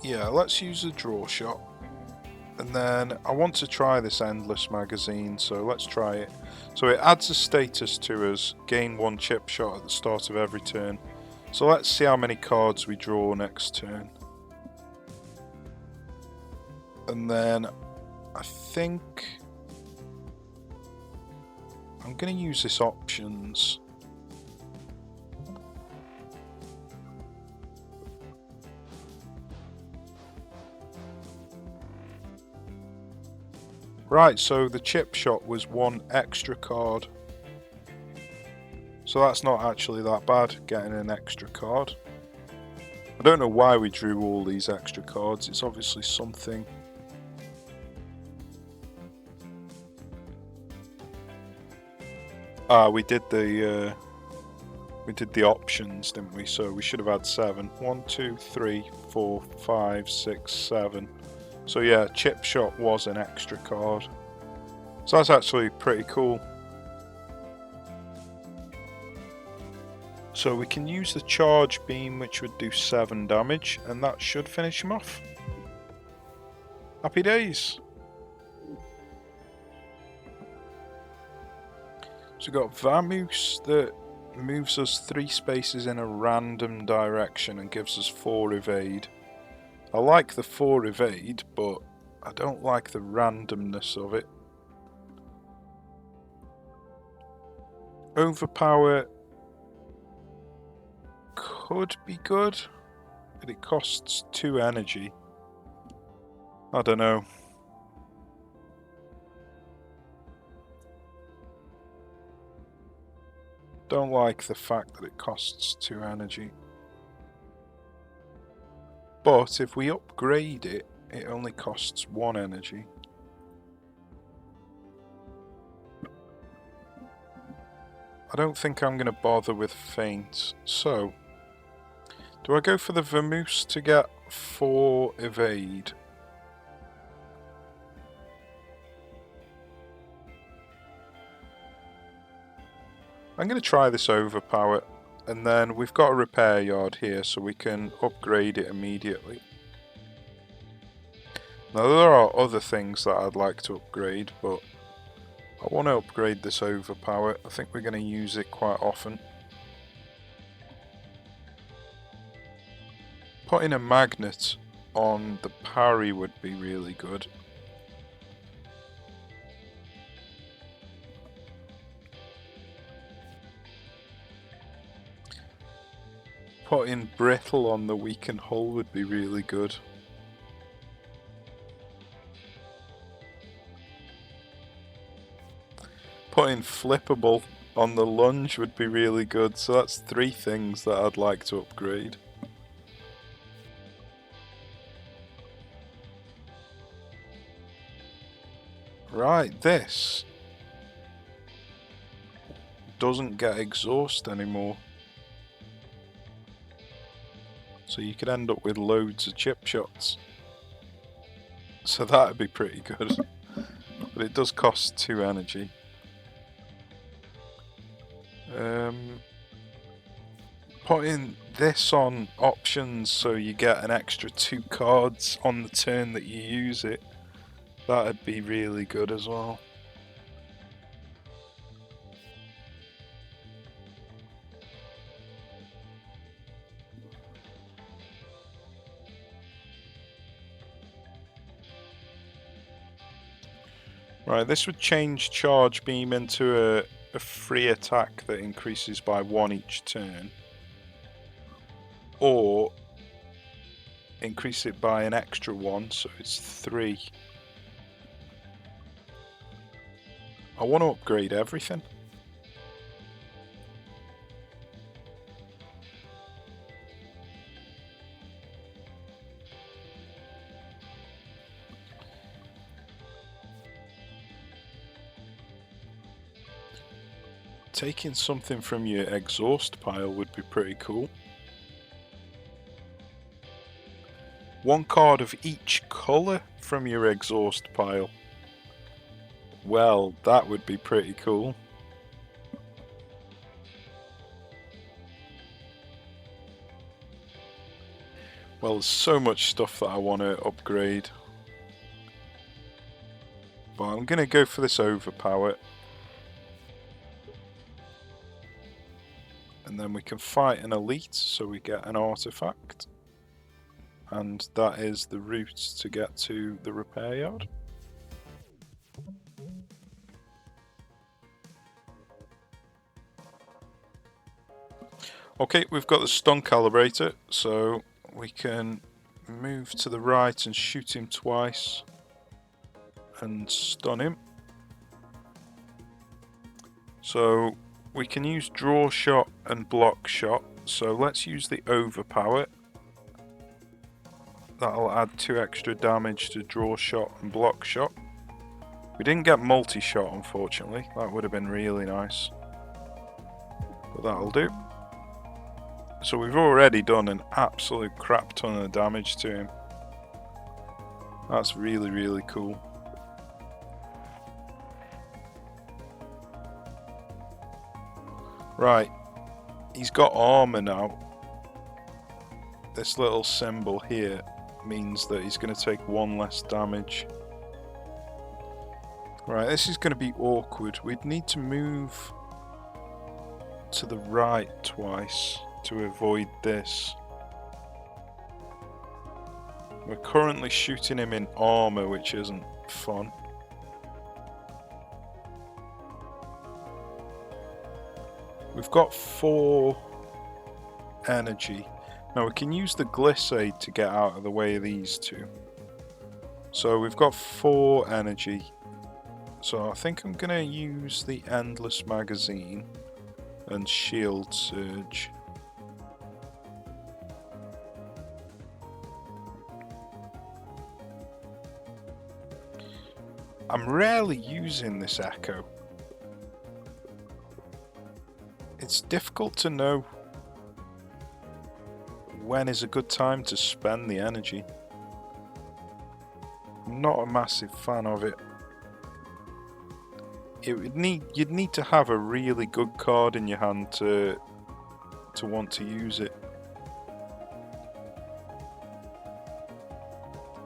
Yeah, let's use a draw shot. And then I want to try this endless magazine, so let's try it. So it adds a status to us, gain 1 chip shot at the start of every turn. So let's see how many cards we draw next turn. And then I think I'm going to use this options. Right, so the chip shot was 1 extra card. So that's not actually that bad, getting an extra card. I don't know why we drew all these extra cards, it's obviously something. We did the options, didn't we? So we should have had 7. 1, 2, 3, 4, 5, 6, 7. So yeah, chip shot was an extra card. So that's actually pretty cool. So we can use the charge beam, which would do 7 damage, and that should finish him off. Happy days. So we've got Vamoose that moves us 3 spaces in a random direction and gives us 4 evade. I like the 4 evade, but I don't like the randomness of it. Overpower could be good, but it costs 2 energy. I don't know. Don't like the fact that it costs 2 energy. But if we upgrade it, it only costs 1 energy. I don't think I'm going to bother with feint. So, do I go for the Vamoose to get 4 evade? I'm going to try this overpower, and then we've got a repair yard here so we can upgrade it immediately. Now there are other things that I'd like to upgrade, but I want to upgrade this overpower. I think we're going to use it quite often. Putting a magnet on the parry would be really good. Putting brittle on the weakened hull would be really good. Putting flippable on the lunge would be really good. So that's 3 things that I'd like to upgrade. Right, this doesn't get exhaust anymore. So you could end up with loads of chip shots. So that'd be pretty good. But it does cost 2 energy. putting this on options so you get an extra 2 cards on the turn that you use it, that'd be really good as well. Right, this would change Charge Beam into a free attack that increases by 1 each turn. Or increase it by an extra 1, so it's 3. I want to upgrade everything. Taking something from your exhaust pile would be pretty cool. 1 card of each colour from your exhaust pile. Well, that would be pretty cool. Well, there's so much stuff that I want to upgrade. But I'm going to go for this overpower. And then we can fight an elite, so we get an artifact. And that is the route to get to the repair yard. Okay, we've got the stun calibrator, so we can move to the right and shoot him twice and stun him. So we can use draw shot and block shot, so let's use the overpower. That'll add 2 extra damage to draw shot and block shot. We didn't get multi-shot, unfortunately. That would have been really nice. But that'll do. So we've already done an absolute crap ton of damage to him. That's really, really cool. Right, he's got armor now. This little symbol here means that he's going to take 1 less damage. Right, this is going to be awkward. We'd need to move to the right twice to avoid this. We're currently shooting him in armor, which isn't fun. We've got 4 energy. Now we can use the glissade to get out of the way of these 2. So we've got 4 energy. So I think I'm going to use the endless magazine and shield surge. I'm rarely using this echo. It's difficult to know when is a good time to spend the energy. I'm not a massive fan of it. You'd need to have a really good card in your hand to want to use it.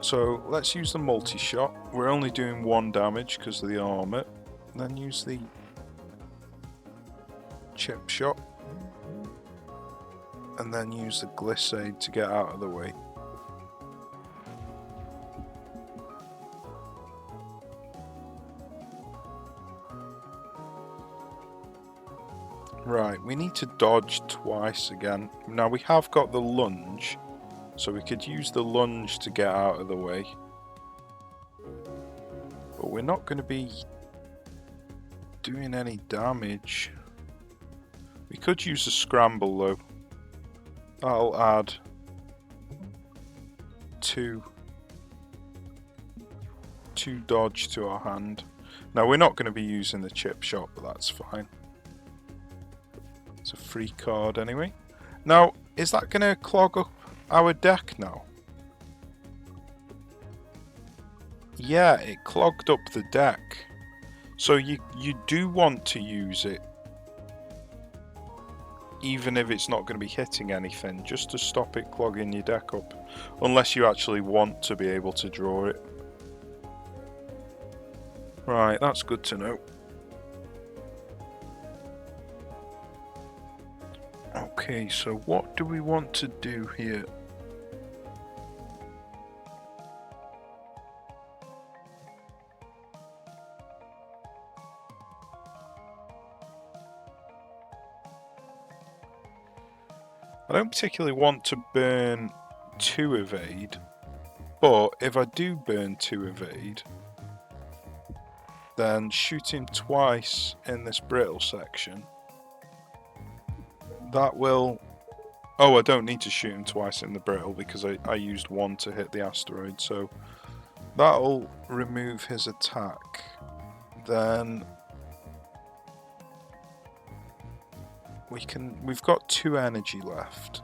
So let's use the multi-shot. We're only doing 1 damage because of the armor. Then use the chip shot. And then use the glissade to get out of the way. Right, we need to dodge twice again. Now we have got the lunge, so we could use the lunge to get out of the way. But we're not going to be doing any damage. We could use a scramble though. That'll add 2 dodge to our hand. Now we're not going to be using the chip shot, but that's fine. It's a free card anyway. Now, is that going to clog up our deck now? Yeah, it clogged up the deck. So you do want to use it. even if it's not going to be hitting anything, just to stop it clogging your deck up, unless you actually want to be able to draw it. Right, that's good to know. Okay, so what do we want to do here? I don't particularly want to burn 2 evade, but if I do burn 2 evade, then shooting twice in this brittle section, that will... Oh, I don't need to shoot him twice in the brittle because I used 1 to hit the asteroid, so that'll remove his attack. Then we've got 2 energy left.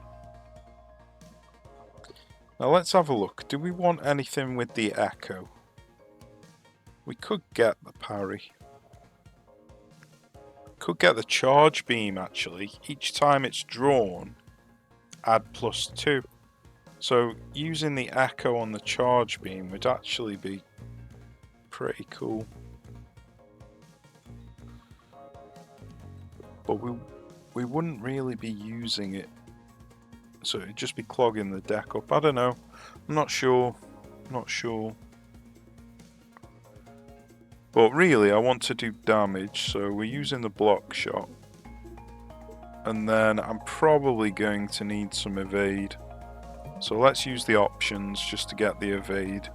Now let's have a look. Do we want anything with the echo? We could get the parry. Could get the charge beam actually. Each time it's drawn, add +2. So using the echo on the charge beam would actually be pretty cool. But we wouldn't really be using it. So it'd just be clogging the deck up. I don't know. I'm not sure. Not sure. But really, I want to do damage, so we're using the block shot. And then I'm probably going to need some evade. So let's use the options just to get the evade.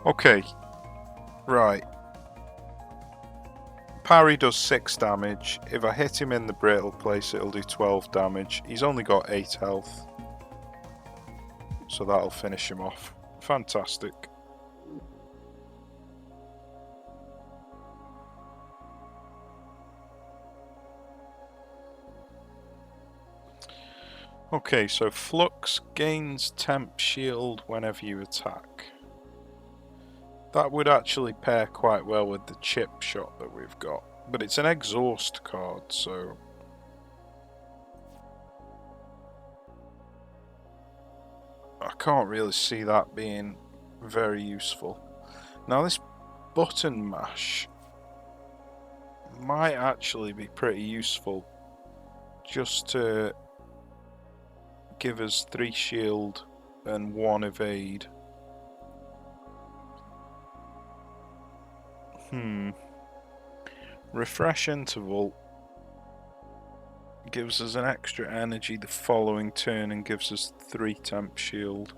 Okay. Right. Parry does 6 damage. If I hit him in the brittle place, it'll do 12 damage. He's only got 8 health. So that'll finish him off. Fantastic. Okay, so Flux gains temp shield whenever you attack. That would actually pair quite well with the chip shot that we've got. But it's an exhaust card, so... I can't really see that being very useful. Now this button mash might actually be pretty useful just to give us 3 shield and 1 evade. Refresh interval gives us an extra energy the following turn and gives us 3 temp shield.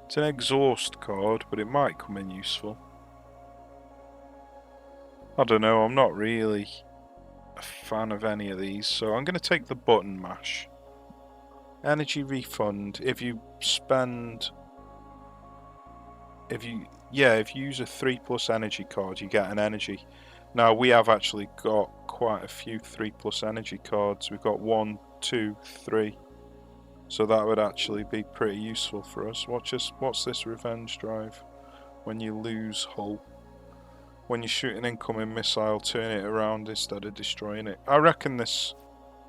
It's an exhaust card, but it might come in useful. I don't know, I'm not really a fan of any of these, so I'm going to take the button mash. Energy refund, if you spend... If you use a 3+ energy card, you get an energy. Now, we have actually got quite a few 3+ energy cards. We've got 1, 2, 3. So that would actually be pretty useful for us. What's this revenge drive? When you lose hull. When you shoot an incoming missile, turn it around instead of destroying it. I reckon this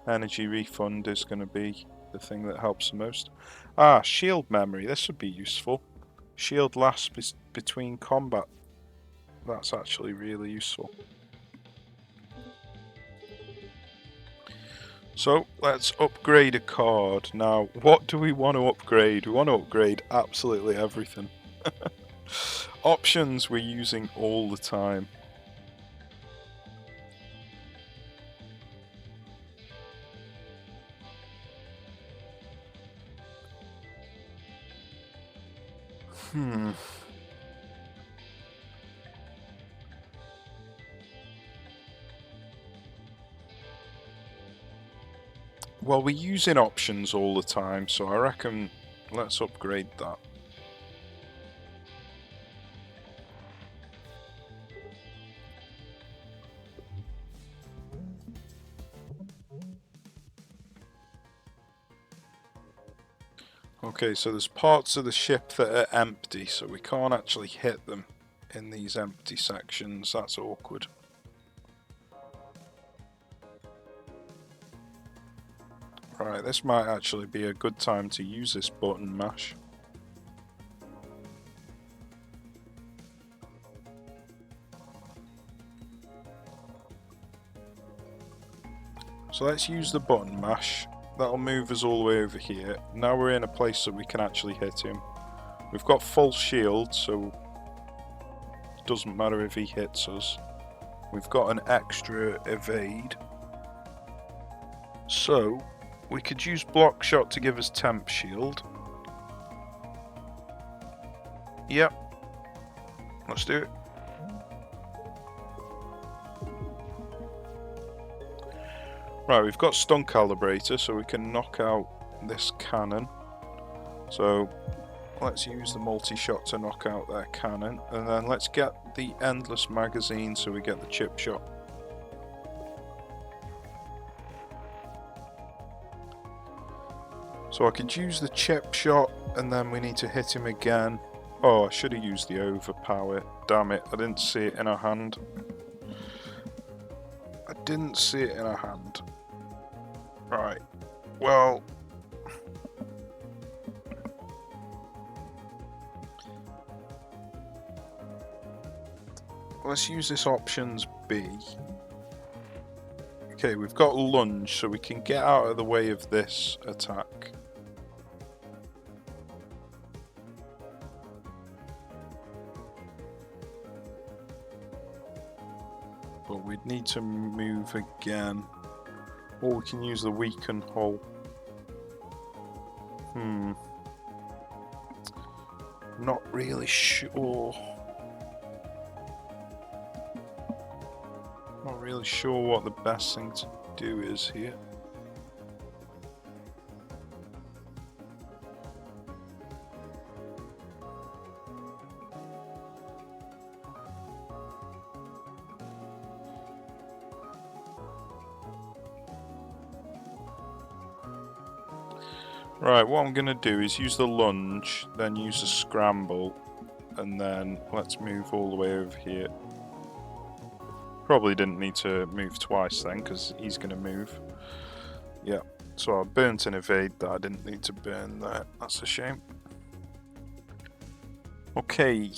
energy refund is going to be the thing that helps the most. Ah, shield memory. This would be useful. Shield lasts between combat. That's actually really useful. So let's upgrade a card. Now, what do we want to upgrade? We want to upgrade absolutely everything. Options we're using all the time. Well, we're using options all the time, so I reckon let's upgrade that. Okay, so there's parts of the ship that are empty, so we can't actually hit them in these empty sections. That's awkward. Right, this might actually be a good time to use this button mash. So let's use the button mash. That'll move us all the way over here. Now we're in a place that we can actually hit him. We've got full shield, so it doesn't matter if he hits us. We've got an extra evade. So we could use block shot to give us temp shield. Yep. Let's do it. Right, we've got stun calibrator, so we can knock out this cannon. So let's use the multi-shot to knock out their cannon, and then let's get the endless magazine so we get the chip shot. So I could use the chip shot, and then we need to hit him again. Oh, I should have used the overpower. Damn it, I didn't see it in her hand. I didn't see it in her hand. Right, well... let's use this options B. Okay, we've got lunge, so we can get out of the way of this attack. But we'd need to move again. Or we can use the weaken hull. Not really sure. Not really sure what the best thing to do is here. Right, what I'm going to do is use the lunge, then use the scramble, and then let's move all the way over here. Probably didn't need to move twice then, because he's going to move. Yeah, so I burnt an evade that I didn't need to burn there. That's a shame. Okay.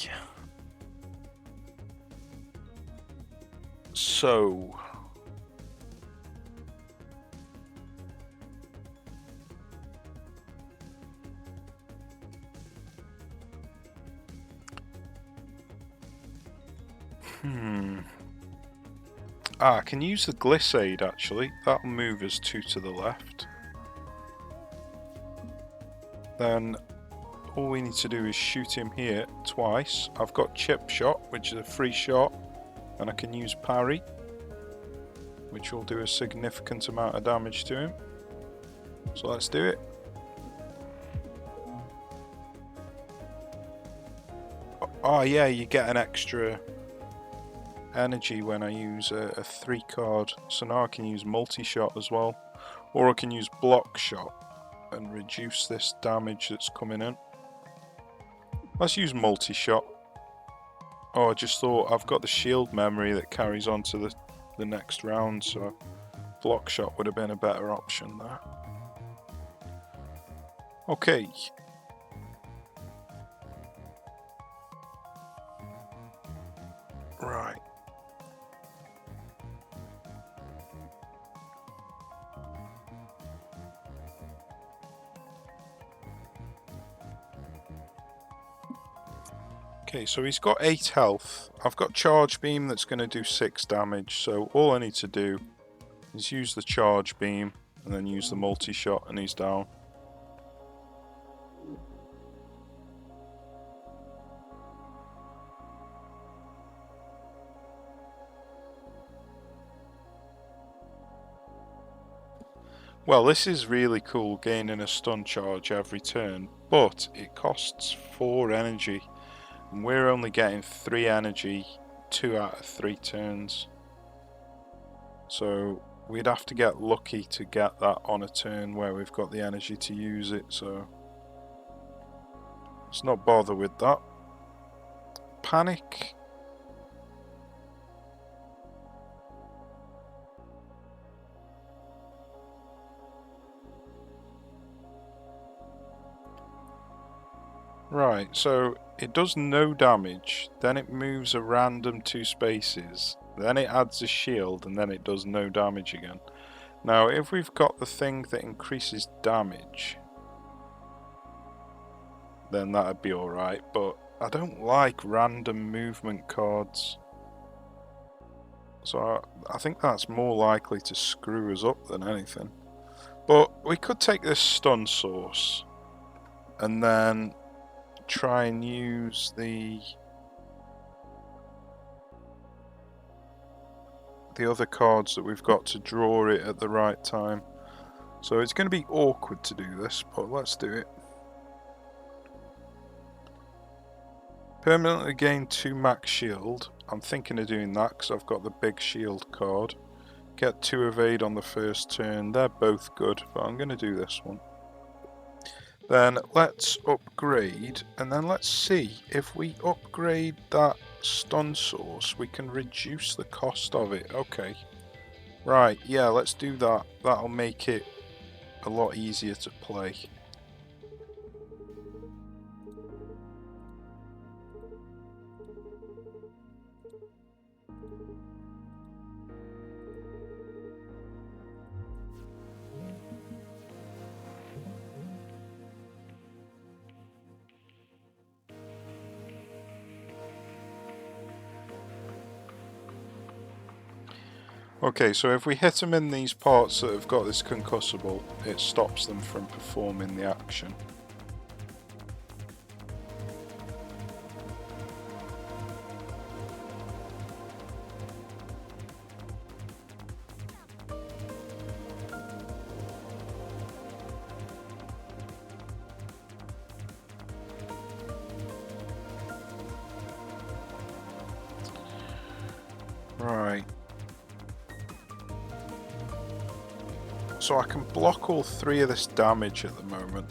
So... I can use the glissade actually. That'll move us 2 to the left. Then all we need to do is shoot him here twice. I've got chip shot, which is a free shot, and I can use parry, which will do a significant amount of damage to him. So let's do it. Oh yeah, you get an extra energy when I use a 3 card, so now I can use multi-shot as well, or I can use block shot and reduce this damage that's coming in. Let's use multi-shot. Oh, I just thought I've got the shield memory that carries on to the next round, so block shot would have been a better option there. Okay. Right. Okay, so he's got 8 health. I've got charge beam that's going to do 6 damage, so all I need to do is use the charge beam and then use the multi-shot and he's down. Well, this is really cool, gaining a stun charge every turn, but it costs 4 energy, and we're only getting 3 energy 2 out of 3 turns. So we'd have to get lucky to get that on a turn where we've got the energy to use it, so let's not bother with that. Panic. Right, so it does no damage, then it moves a random 2 spaces, then it adds a shield, and then it does no damage again. Now, if we've got the thing that increases damage, then that'd be alright, but I don't like random movement cards. So I think that's more likely to screw us up than anything. But we could take this stun source and then try and use the other cards that we've got to draw it at the right time. So it's going to be awkward to do this, but let's do it. Permanently gain 2 max shield. I'm thinking of doing that because I've got the big shield card. Get 2 evade on the first turn. They're both good, but I'm going to do this one. Then let's upgrade, and then let's see if we upgrade that stun source, we can reduce the cost of it. Okay. Right, yeah, let's do that. That'll make it a lot easier to play. Okay, so if we hit them in these parts that have got this concussable, it stops them from performing the action. Right. So I can block all 3 of this damage at the moment,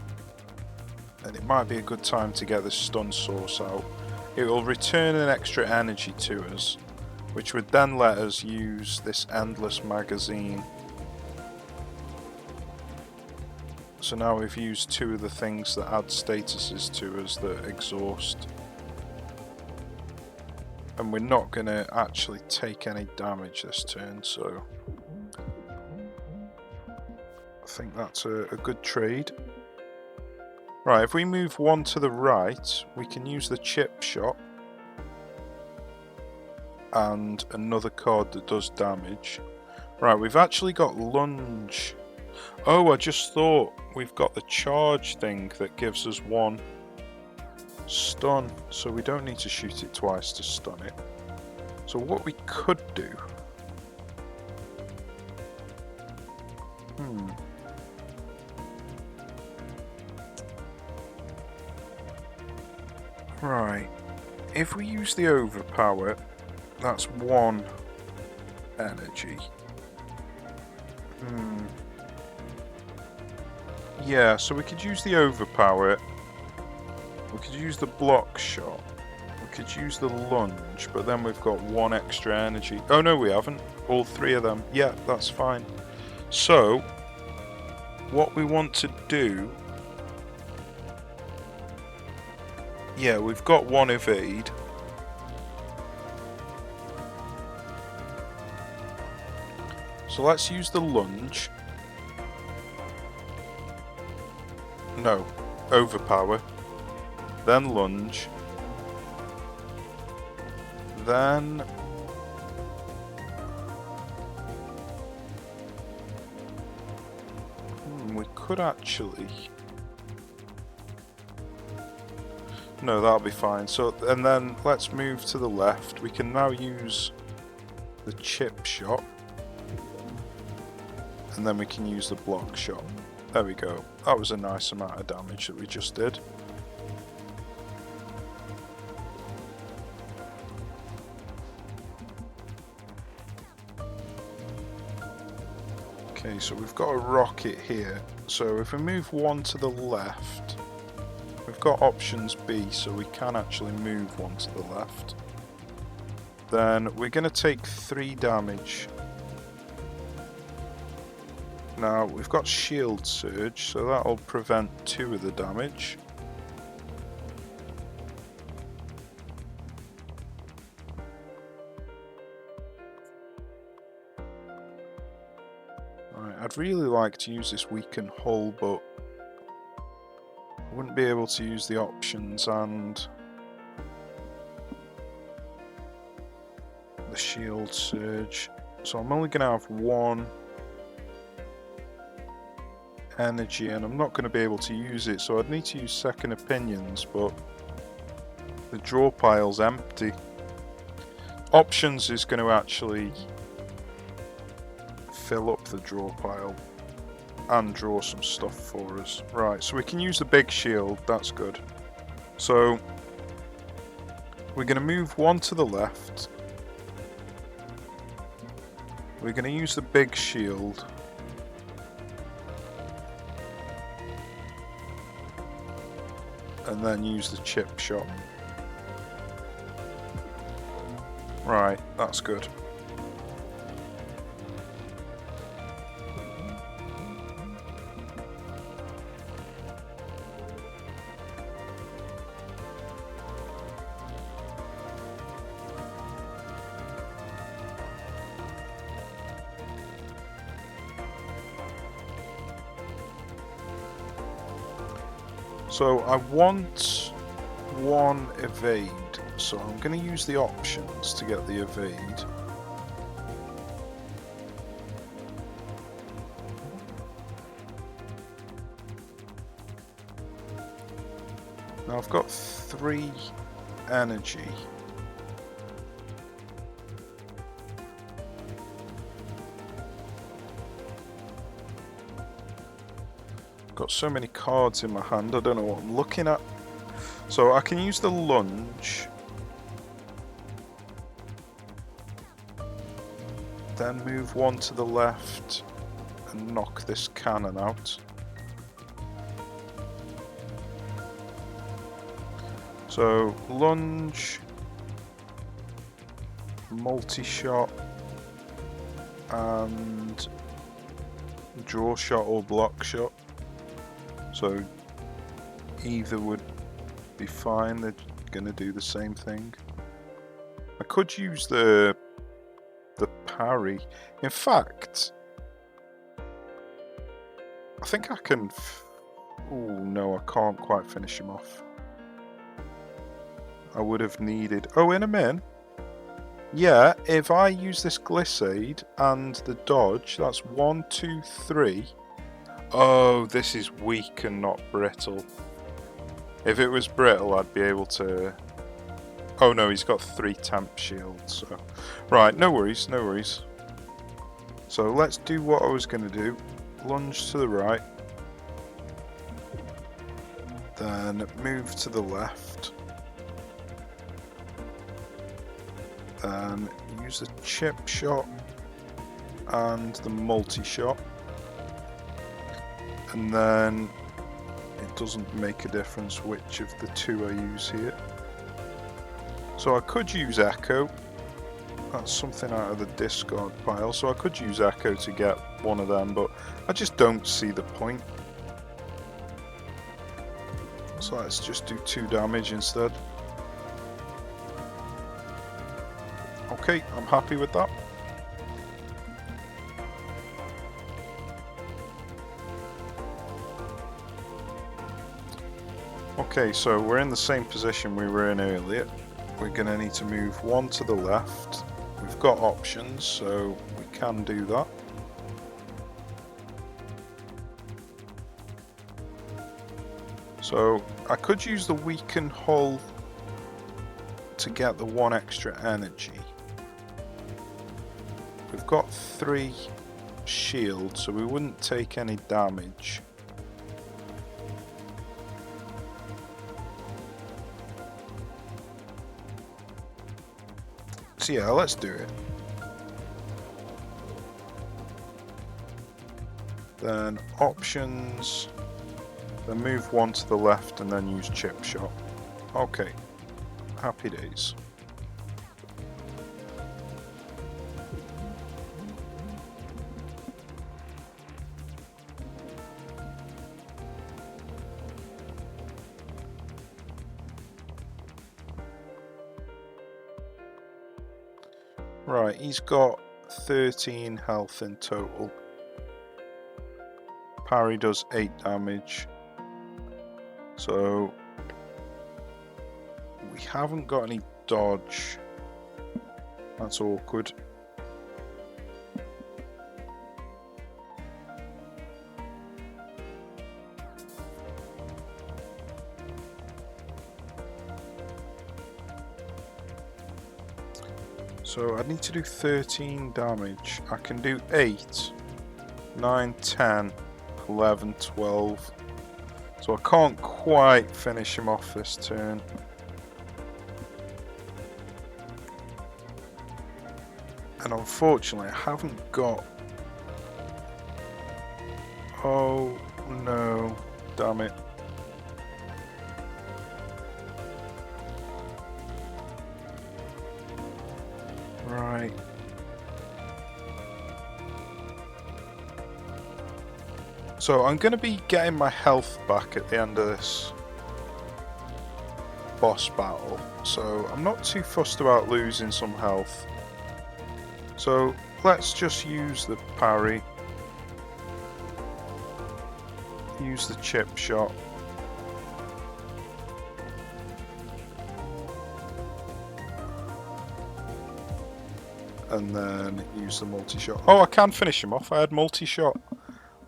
and it might be a good time to get this stun source out. It will return an extra energy to us, which would then let us use this endless magazine. So now we've used 2 of the things that add statuses to us that exhaust. And we're not going to actually take any damage this turn, so I think that's a good trade. Right, if we move 1 to the right, we can use the chip shot and another card that does damage. Right, we've actually got lunge. Oh, I just thought we've got the charge thing that gives us 1 stun, so we don't need to shoot it twice to stun it. So what we could do... Right, if we use the overpower, that's 1 energy. Yeah, so we could use the overpower, we could use the block shot, we could use the lunge, but then we've got 1 extra energy. Oh no, we haven't. All 3 of them. Yeah, that's fine. So, what we want to do... Yeah, we've got 1 evade. So let's use the lunge. No, overpower. Then lunge. Then... we could actually... No, that'll be fine. So, and then let's move to the left. We can now use the chip shot. And then we can use the block shot. There we go. That was a nice amount of damage that we just did. Okay, so we've got a rocket here. So if we move 1 to the left, we've got options B, so we can actually move 1 to the left. Then we're going to take 3 damage. Now we've got shield surge, so that'll prevent 2 of the damage. I'd really like to use this weaken hull, but I wouldn't be able to use the options and the shield surge. So I'm only going to have one energy and I'm not going to be able to use it, so I'd need to use second opinions, but the draw pile's empty. Options is going to actually fill up the draw pile and draw some stuff for us. Right, so we can use the big shield, that's good. So we're going to move one to the left. We're going to use the big shield. And then use the chip shot. Right, that's good. So I want one evade, so I'm going to use the options to get the evade. Now I've got 3 energy. Got so many cards in my hand, I don't know what I'm looking at. So I can use the lunge. Then move one to the left and knock this cannon out. So lunge, multi-shot, and draw shot or block shot. So either would be fine, they're going to do the same thing. I could use the parry. In fact, I think I can... Oh no, I can't quite finish him off. I would have needed... Oh, in a min. Yeah, if I use this glissade and the dodge, that's 1, 2, 3... Oh, this is weak and not brittle. If it was brittle, I'd be able to... Oh no, he's got 3 temp shields. So... Right, no worries, no worries. So let's do what I was going to do. Lunge to the right. Then move to the left. Then use the chip shot and the multi-shot. And then it doesn't make a difference which of the 2 I use here. So I could use Echo. That's something out of the discard pile. So I could use Echo to get one of them, but I just don't see the point. So let's just do 2 damage instead. Okay, I'm happy with that. Okay, so we're in the same position we were in earlier. We're going to need to move one to the left. We've got options, so we can do that. So I could use the weaken hull to get the 1 extra energy. We've got 3 shields, so we wouldn't take any damage. So yeah, let's do it. Then options, then move one to the left and then use chip shot. Okay, happy days. Right, he's got 13 health in total. parry does 8 damage. So we haven't got any dodge. That's awkward. So I need to do 13 damage. I can do 8, 9, 10, 11, 12. So I can't quite finish him off this turn. And unfortunately, I haven't got... Oh no, damn it. Right. So I'm going to be getting my health back at the end of this boss battle. So I'm not too fussed about losing some health. So let's just use the parry. Use the chip shot. And then use the multi-shot. Oh, I can finish him off. I had multi-shot.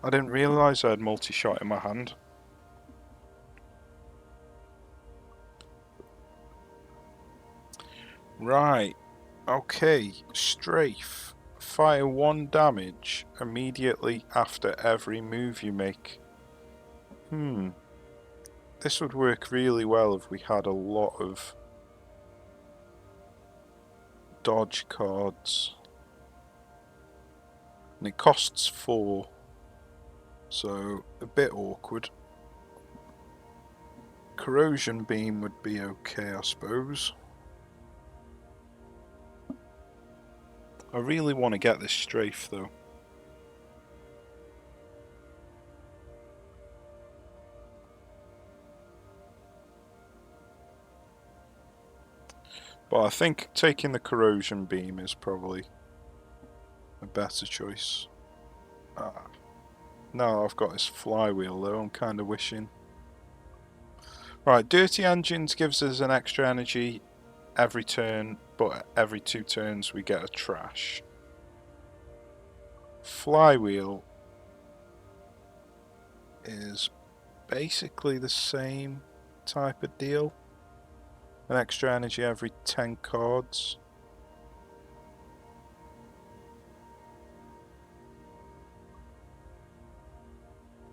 I didn't realise I had multi-shot in my hand. Right. Okay. Strafe. Fire 1 damage immediately after every move you make. This would work really well if we had a lot of dodge cards. And it costs 4. So, a bit awkward. Corrosion beam would be okay, I suppose. I really want to get this strafe though. But I think taking the corrosion beam is probably a better choice. Now I've got this flywheel though, I'm kind of wishing. Right, Dirty Engines gives us an extra energy every turn, but every 2 turns we get a trash. Flywheel is basically the same type of deal. An extra energy every 10 cards.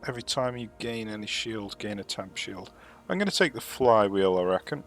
Every time you gain any shield, gain a temp shield. I'm going to take the flywheel, I reckon.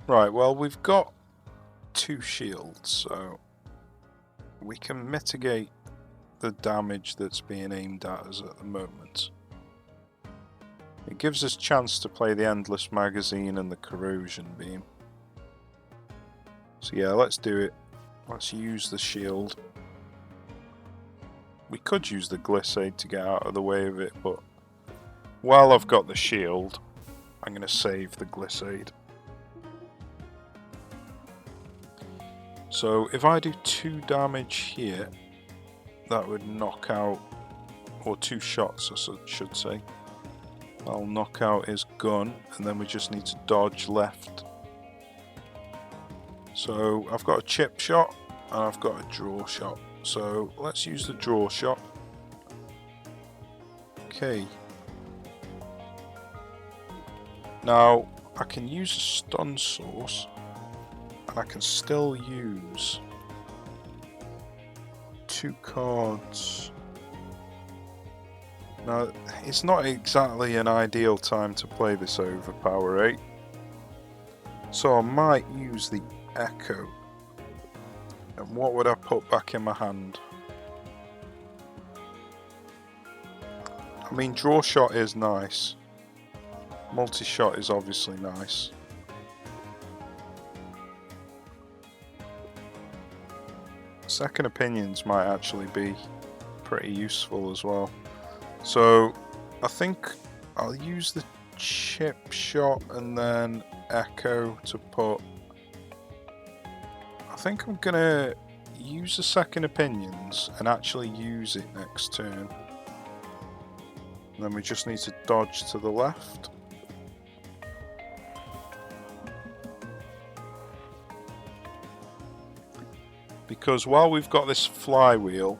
Right, well we've got 2 shields, so we can mitigate the damage that's being aimed at us at the moment. It gives us a chance to play the Endless Magazine and the Corrosion Beam. So yeah, let's do it. Let's use the shield. We could use the Glissade to get out of the way of it, but while I've got the shield, I'm going to save the Glissade. So if I do 2 damage here, that would knock out, or 2 shots I should say. I'll knock out his gun, and then we just need to dodge left. So I've got a chip shot, and I've got a draw shot. So let's use the draw shot. Okay. Now I can use a stun source, and I can still use 2 cards. Now, it's not exactly an ideal time to play this overpower 8. So I might use the Echo. And what would I put back in my hand? I mean, draw shot is nice. Multi-shot is obviously nice. Second opinions might actually be pretty useful as well. So I think I'll use the chip shot and then Echo to put... I think I'm gonna use the second opinions and actually use it next turn. And then we just need to dodge to the left. Because while we've got this flywheel,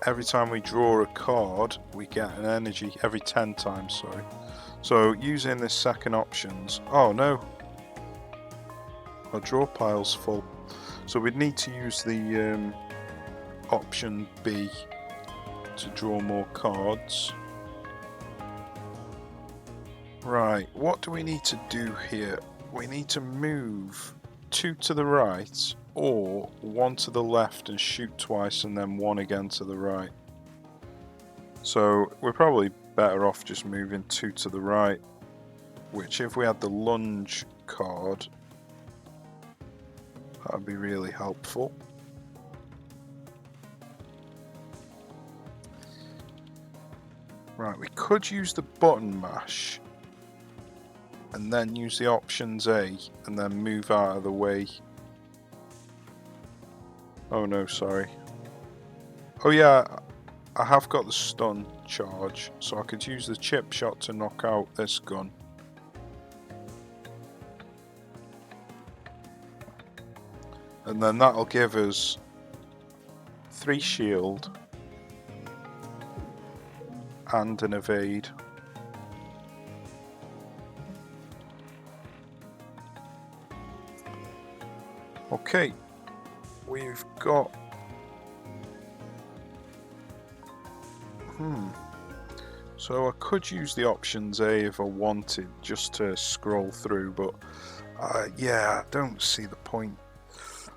every time we draw a card, we get an energy every 10 times, sorry. So using this second options, oh no, our draw pile's full. So we'd need to use the option B to draw more cards. Right, what do we need to do here? We need to move 2 to the right or 1 to the left and shoot twice and then 1 again to the right. So we're probably better off just moving 2 to the right, which if we had the lunge card, that would be really helpful. Right, we could use the button mash and then use the options A and then move out of the way. Oh no, sorry. Oh yeah, I have got the stun charge, so I could use the chip shot to knock out this gun. And then that'll give us 3 shield and an evade. Okay, we've got... So I could use the options A if I wanted, just to scroll through, but yeah, I don't see the point.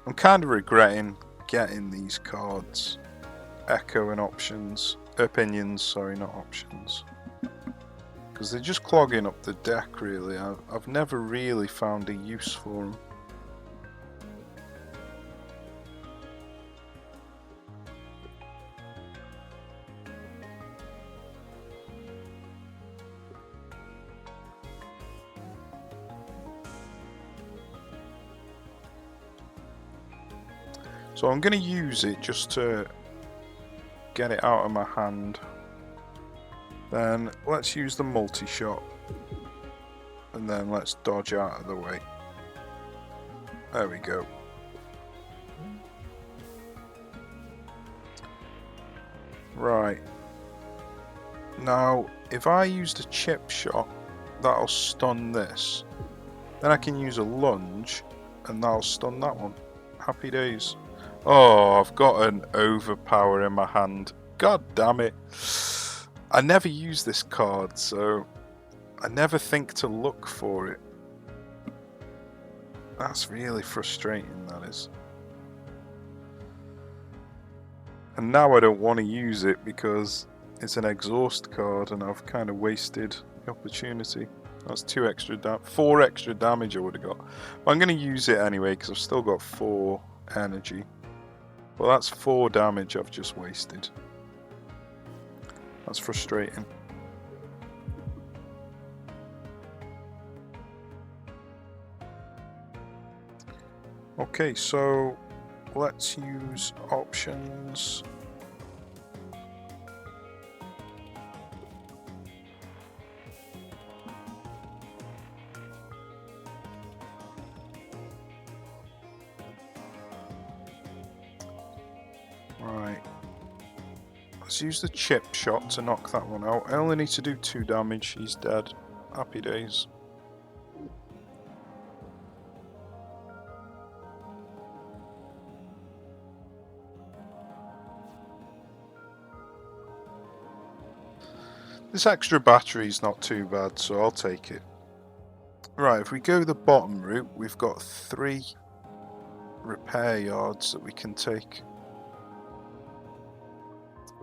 I'm kind of regretting getting these cards. Echo and options. Opinions, sorry, not options. Because they're just clogging up the deck, really. I've never really found a use for them. So I'm going to use it just to get it out of my hand. Then let's use the multi-shot. And then let's dodge out of the way. There we go. Right. Now, if I used a chip shot, that'll stun this. Then I can use a lunge, and that'll stun that one. Happy days. Oh, I've got an overpower in my hand. God damn it. I never use this card, so I never think to look for it. That's really frustrating, that is. And now I don't want to use it because it's an exhaust card and I've kind of wasted the opportunity. That's 4 extra damage I would have got. But I'm going to use it anyway because I've still got 4 energy. Well, that's 4 damage I've just wasted. That's frustrating. Okay, so let's use options. Right. Let's use the chip shot to knock that one out. I only need to do 2 damage. He's dead. Happy days. This extra battery is not too bad, so I'll take it. Right, if we go the bottom route, we've got 3 repair yards that we can take.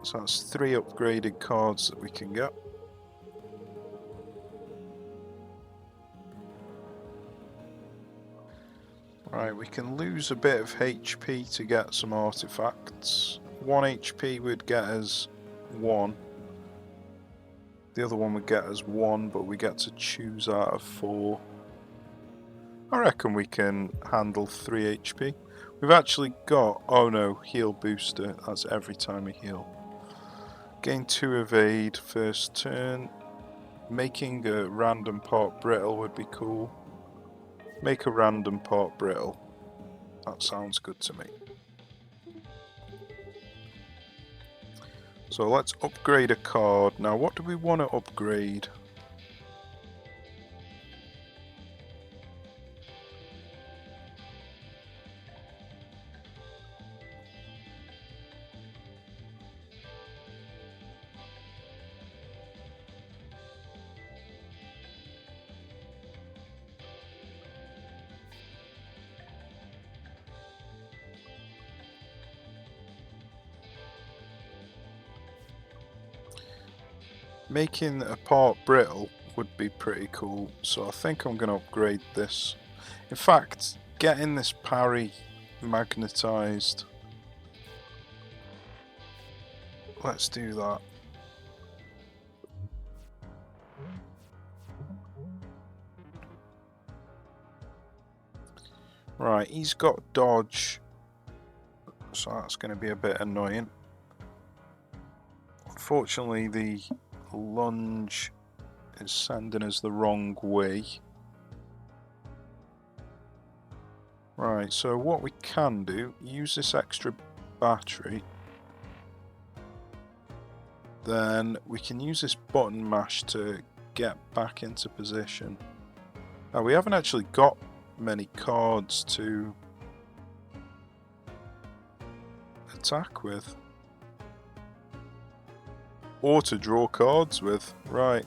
So that's 3 upgraded cards that we can get. Right, we can lose a bit of HP to get some artifacts. 1 HP would get us 1. The other one would get us 1, but we get to choose out of 4. I reckon we can handle 3 HP. We've actually got, oh no, heal booster. That's every time we heal. Gain 2 evade first turn. Making a random part brittle would be cool. Make a random part brittle. That sounds good to me. So let's upgrade a card. Now what do we want to upgrade? Making a part brittle would be pretty cool, so I think I'm going to upgrade this. In fact, getting this parry magnetized. Let's do that. Right, he's got dodge, so that's going to be a bit annoying. Unfortunately, the lunge is sending us the wrong way. Right, so what we can do, use this extra battery. Then we can use this button mash to get back into position. Now we haven't actually got many cards to attack with. Or to draw cards with. Right.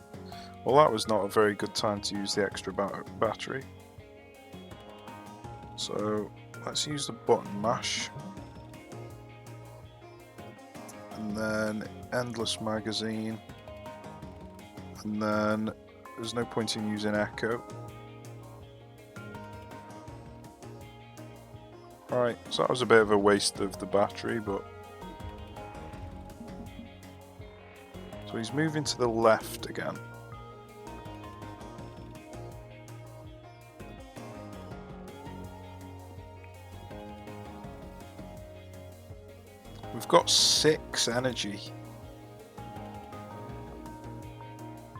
Well, that was not a very good time to use the extra battery. So let's use the button mash. And then endless magazine. And then there's no point in using echo. Alright, so that was a bit of a waste of the battery, but... So he's moving to the left again. We've got 6 energy.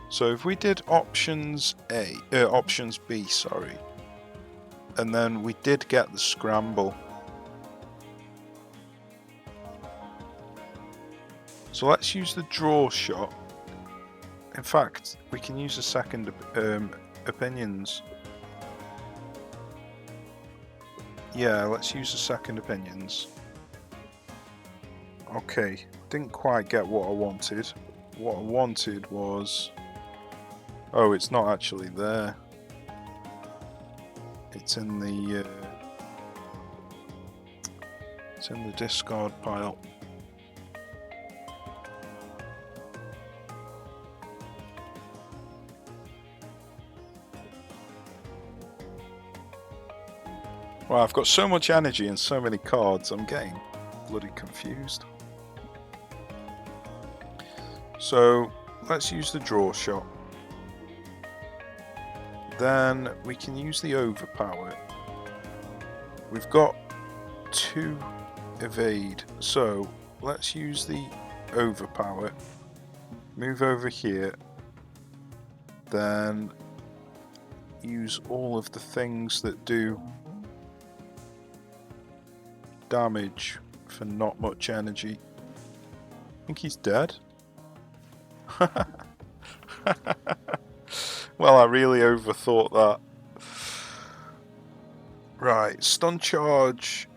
So if we did options B, sorry, and then we did get the scramble. So let's use the draw shot. In fact, we can use the second opinions. Yeah, let's use the second opinions. Okay, didn't quite get what I wanted. What I wanted was... Oh, it's not actually there. It's in the discard pile. Well, I've got so much energy and so many cards, I'm getting bloody confused. So, let's use the draw shot. Then we can use the overpower. We've got 2 evade, so let's use the overpower. Move over here. Then use all of the things that do damage for not much energy. I think he's dead. Well, I really overthought that. Right, stun charge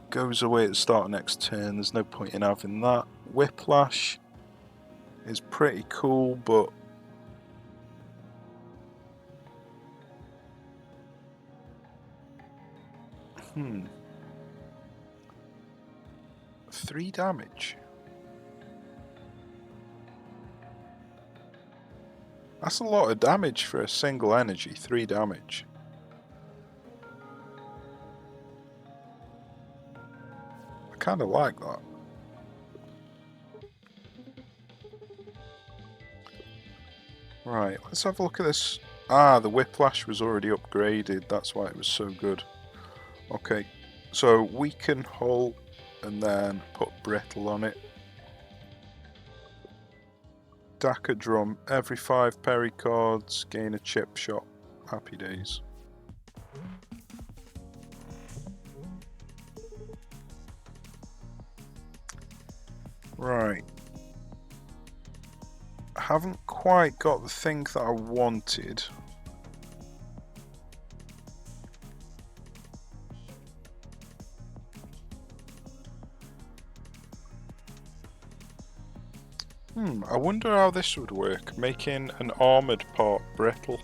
goes away at the start of next turn. There's no point in having that. Whiplash is pretty cool, but hmm. 3 damage. That's a lot of damage for a single energy, 3 damage. I kind of like that. Right, let's have a look at this. Ah, the whiplash was already upgraded, that's why it was so good. Okay, so weaken hull and then put brittle on it. Daka drum, every 5 Perry cards, gain a chip shot. Happy days. Right. I haven't quite got the thing that I wanted. I wonder how this would work, making an armoured part brittle.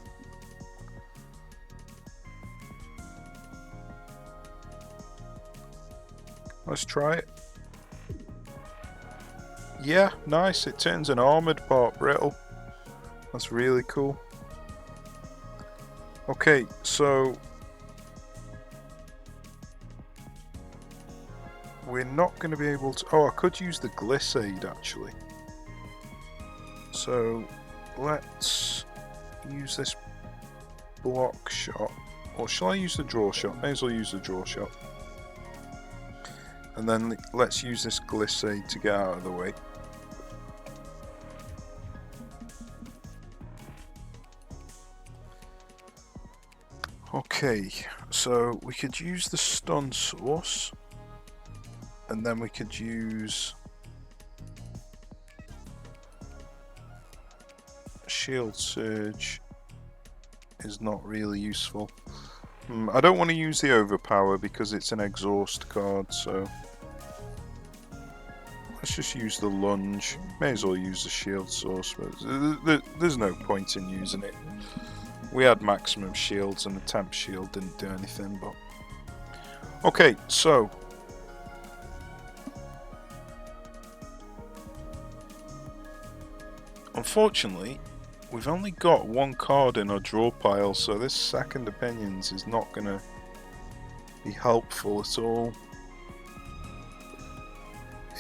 Let's try it. Yeah, nice, it turns an armoured part brittle. That's really cool. Okay, so we're not going to be able to... Oh, I could use the glissade actually. So let's use this block shot. Or shall I use the draw shot? May as well use the draw shot. And then let's use this glissade to get out of the way. Okay, so we could use the stun source. And then we could use shield surge. Is not really useful. I don't want to use the overpower because it's an exhaust card, so let's just use the lunge. May as well use the shield source, but there's no point in using it. We had maximum shields and the temp shield didn't do anything, but okay, so unfortunately we've only got 1 card in our draw pile, so this second opinions is not going to be helpful at all.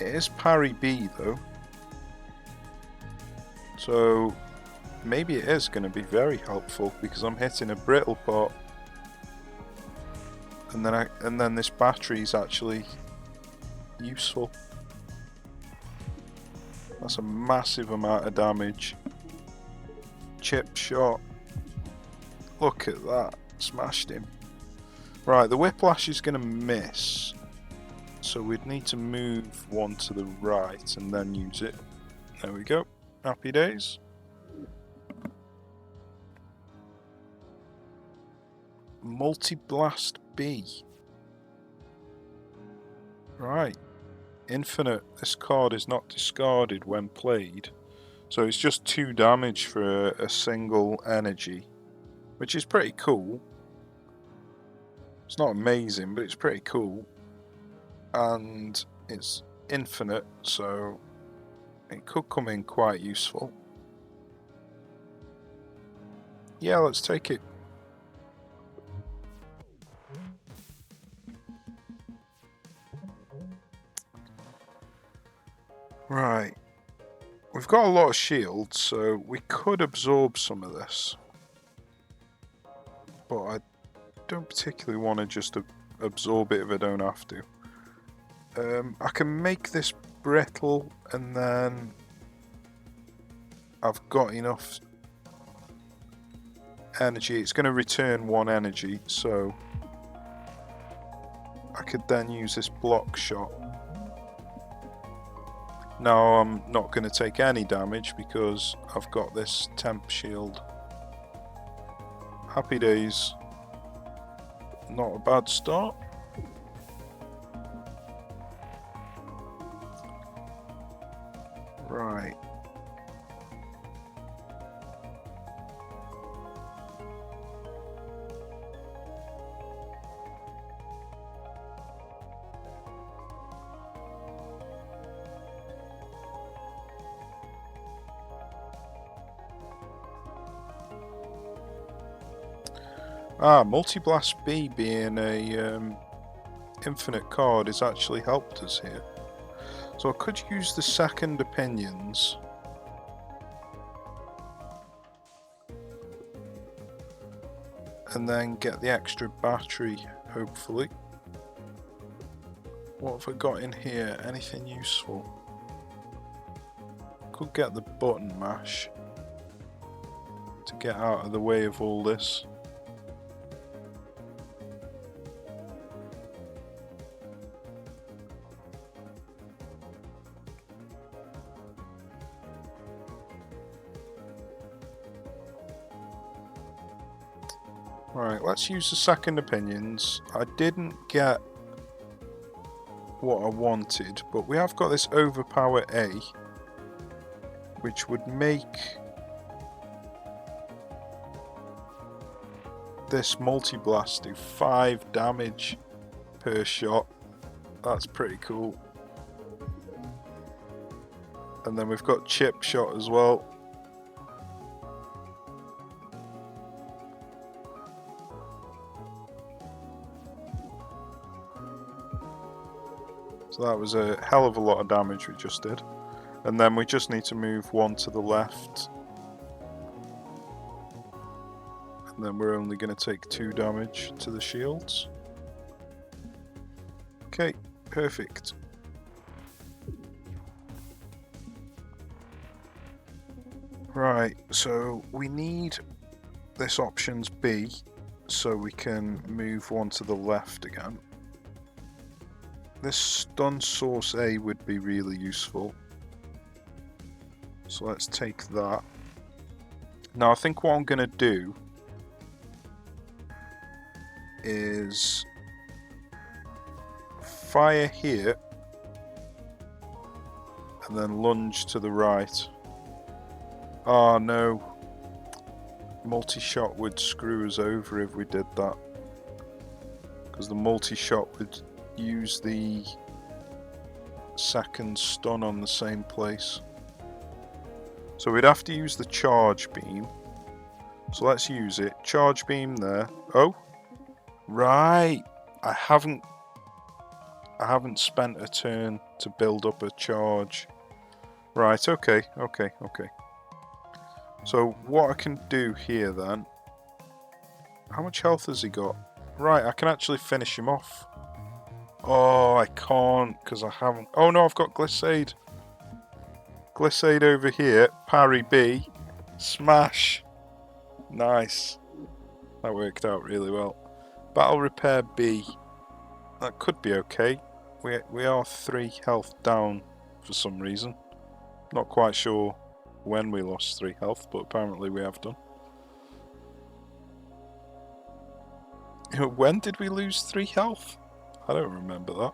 It is parry B though, so maybe it is going to be very helpful because I'm hitting a brittle part, and then this battery is actually useful. That's a massive amount of damage. Chip shot. Look at that. Smashed him. Right, the whiplash is going to miss. So we'd need to move 1 to the right and then use it. There we go. Happy days. Multi-blast B. Right. Infinite. This card is not discarded when played. So it's just 2 damage for a single energy, which is pretty cool. It's not amazing, but it's pretty cool. And it's infinite, so it could come in quite useful. Yeah, let's take it. Right. We've got a lot of shields, so we could absorb some of this. But I don't particularly want to just absorb it if I don't have to. I can make this brittle, and then I've got enough energy. It's going to return 1 energy, so I could then use this block shot. Now I'm not going to take any damage because I've got this temp shield. Happy days. Not a bad start. Right. Ah, Multi-Blast B being a infinite card has actually helped us here. So I could use the second opinions. And then get the extra battery, hopefully. What have I got in here? Anything useful? Could get the button mash to get out of the way of all this. Right, let's use the second opinions. I didn't get what I wanted, but we have got this overpower A, which would make this multi-blast do 5 damage per shot. That's pretty cool. And then we've got chip shot as well. So that was a hell of a lot of damage we just did. And then we just need to move one to the left. And then we're only going to take 2 damage to the shields. Okay, perfect. Right, so we need this options B so we can move one to the left again. This stun source A would be really useful. So let's take that. Now I think what I'm going to do is fire here and then lunge to the right. Oh no, multi-shot would screw us over if we did that, because the multi-shot would use the second stun on the same place. So we'd have to use the charge beam. So let's use it. Charge beam there. Oh, right. I haven't spent a turn to build up a charge. Right, okay. So what I can do here then, how much health has he got? Right, I can actually finish him off. Oh, I can't because I haven't. Oh no, I've got Glissade. Glissade over here, parry B, smash. Nice. That worked out really well. Battle repair B. That could be okay. We are 3 health down for some reason. Not quite sure when we lost 3 health, but apparently we have done. When did we lose 3 health? I don't remember that.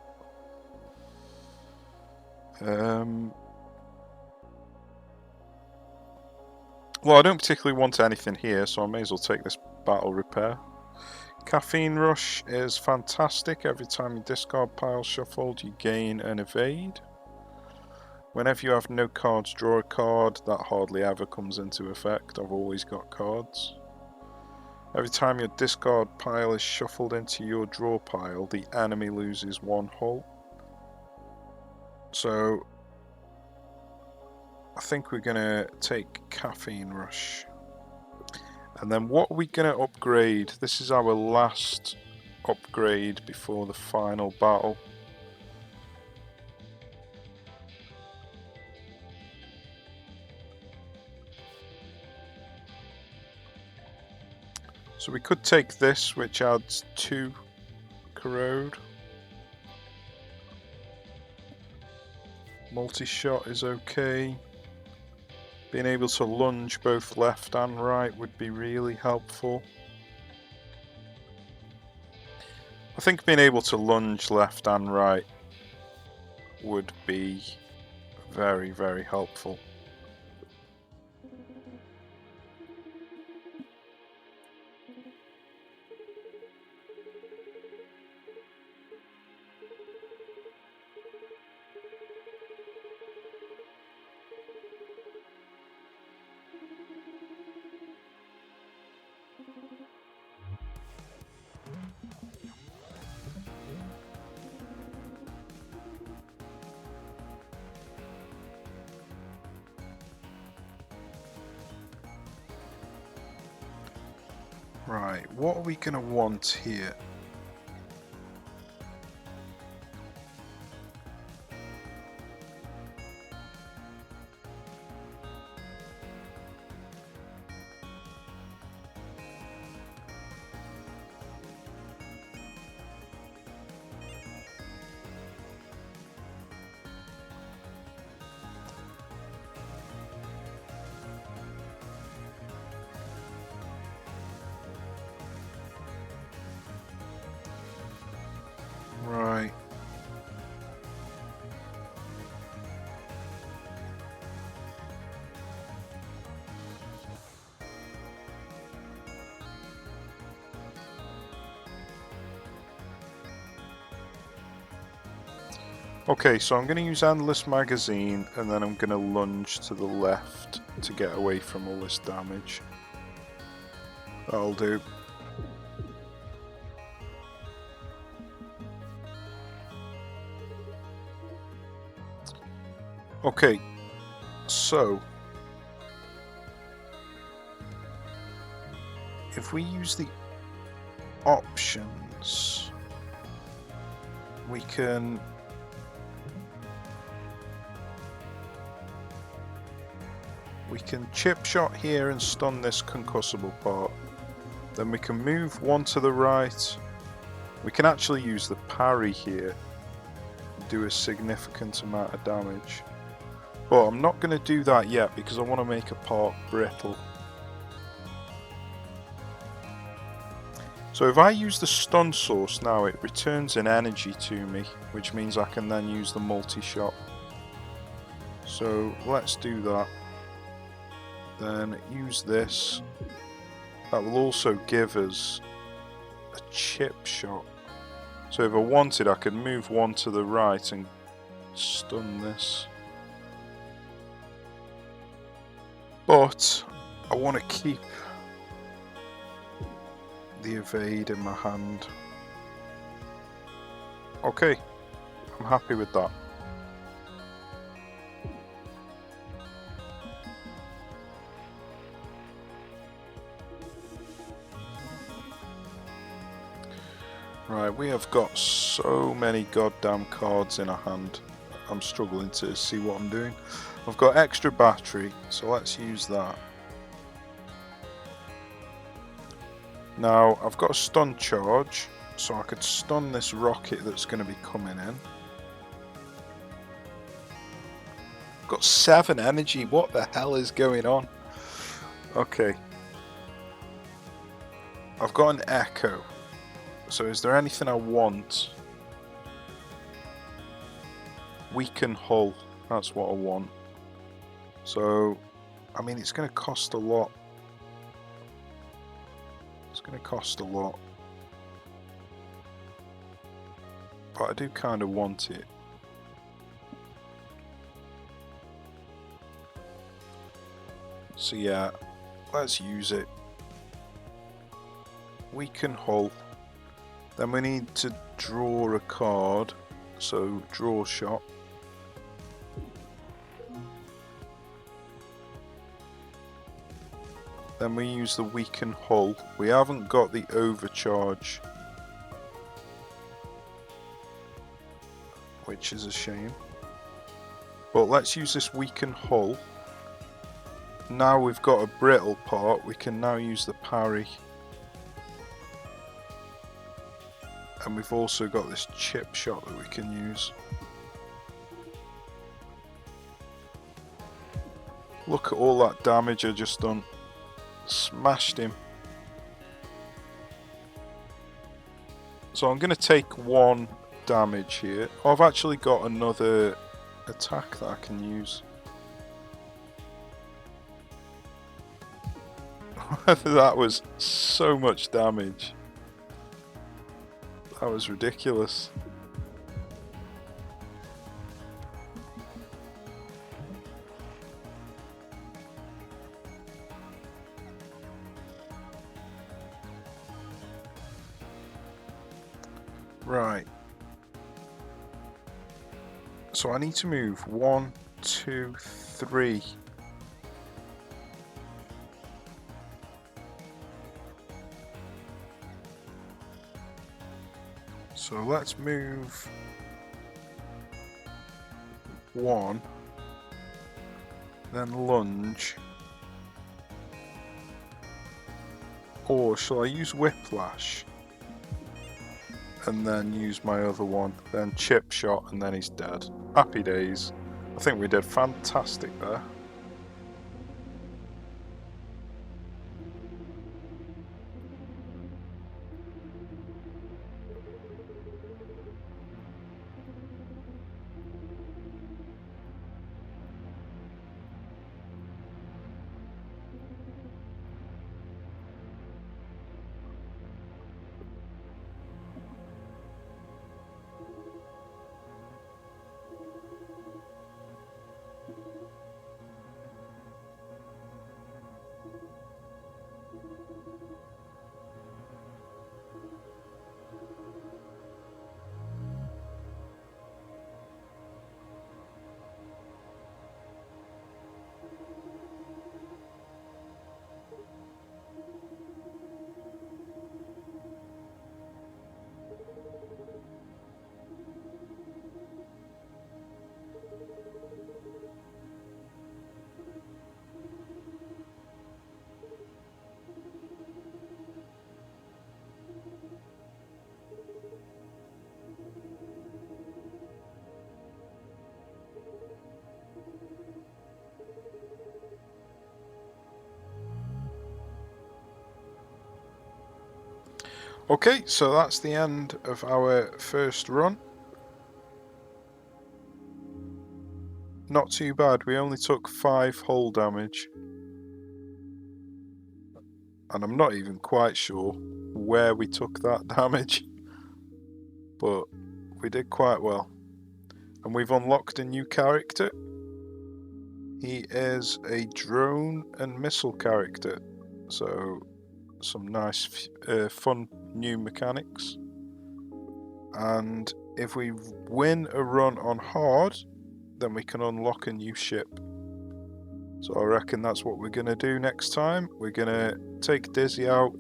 Well, I don't particularly want anything here, so I may as well take this battle repair. Caffeine Rush is fantastic. Every time you discard pile shuffled, you gain an evade. Whenever you have no cards, draw a card. That hardly ever comes into effect. I've always got cards. Every time your discard pile is shuffled into your draw pile, the enemy loses 1 hull. So I think we're going to take Caffeine Rush. And then what are we going to upgrade? This is our last upgrade before the final battle. So we could take this, which adds 2 corrode. Multi-shot is okay. Being able to lunge both left and right would be really helpful. I think being able to lunge left and right would be very, very helpful. Right, what are we going to want here? Right. Okay, so I'm going to use Endless Magazine and then I'm going to lunge to the left to get away from all this damage. That'll do. Okay, so if we use the options, we can chip shot here and stun this concussible part. Then we can move one to the right. We can actually use the parry here and do a significant amount of damage. But I'm not going to do that yet because I want to make a part brittle. So if I use the stun source now, it returns an energy to me, which means I can then use the multi-shot. So let's do that. Then use this. That will also give us a chip shot. So if I wanted, I could move one to the right and stun this. But I want to keep the evade in my hand. Okay, I'm happy with that. Right, we have got so many goddamn cards in our hand. I'm struggling to see what I'm doing. I've got extra battery, so let's use that. Now, I've got a stun charge, so I could stun this rocket that's going to be coming in. I've got 7 energy, what the hell is going on? Okay. I've got an echo. So is there anything I want? Weaken hull, that's what I want. So, I mean, it's going to cost a lot. It's going to cost a lot. But I do kind of want it. So yeah, let's use it. Weaken hull. Then we need to draw a card, so draw shot. Then we use the weaken hull. We haven't got the overcharge, which is a shame. But let's use this weaken hull. Now we've got a brittle part, we can now use the parry. And we've also got this chip shot that we can use. Look at all that damage I just done. Smashed him. So I'm going to take 1 damage here. Oh, I've actually got another attack that I can use. That was so much damage. That was ridiculous. Right. So I need to move 1, 2, 3. So let's move 1, then lunge. Or shall I use whiplash? And then use my other one, then chip shot, and then he's dead. Happy days. I think we did fantastic there. Okay, so that's the end of our first run. Not too bad, we only took 5 hull damage. And I'm not even quite sure where we took that damage. But we did quite well. And we've unlocked a new character. He is a drone and missile character. So some nice fun new mechanics. And if we win a run on hard, then we can unlock a new ship. So I reckon that's what we're going to do next time. We're going to take Dizzy out,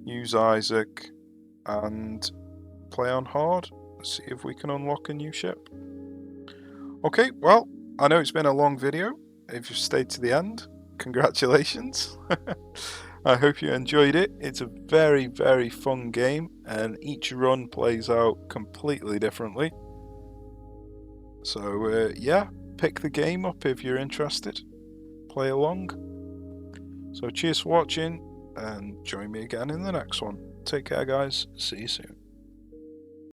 use Isaac, and play on hard. See if we can unlock a new ship. Okay, well, I know it's been a long video. If you've stayed to the end, congratulations. I hope you enjoyed it. It's a very, very fun game, and each run plays out completely differently. So yeah, pick the game up if you're interested. Play along. So cheers for watching, and join me again in the next one. Take care, guys. See you soon.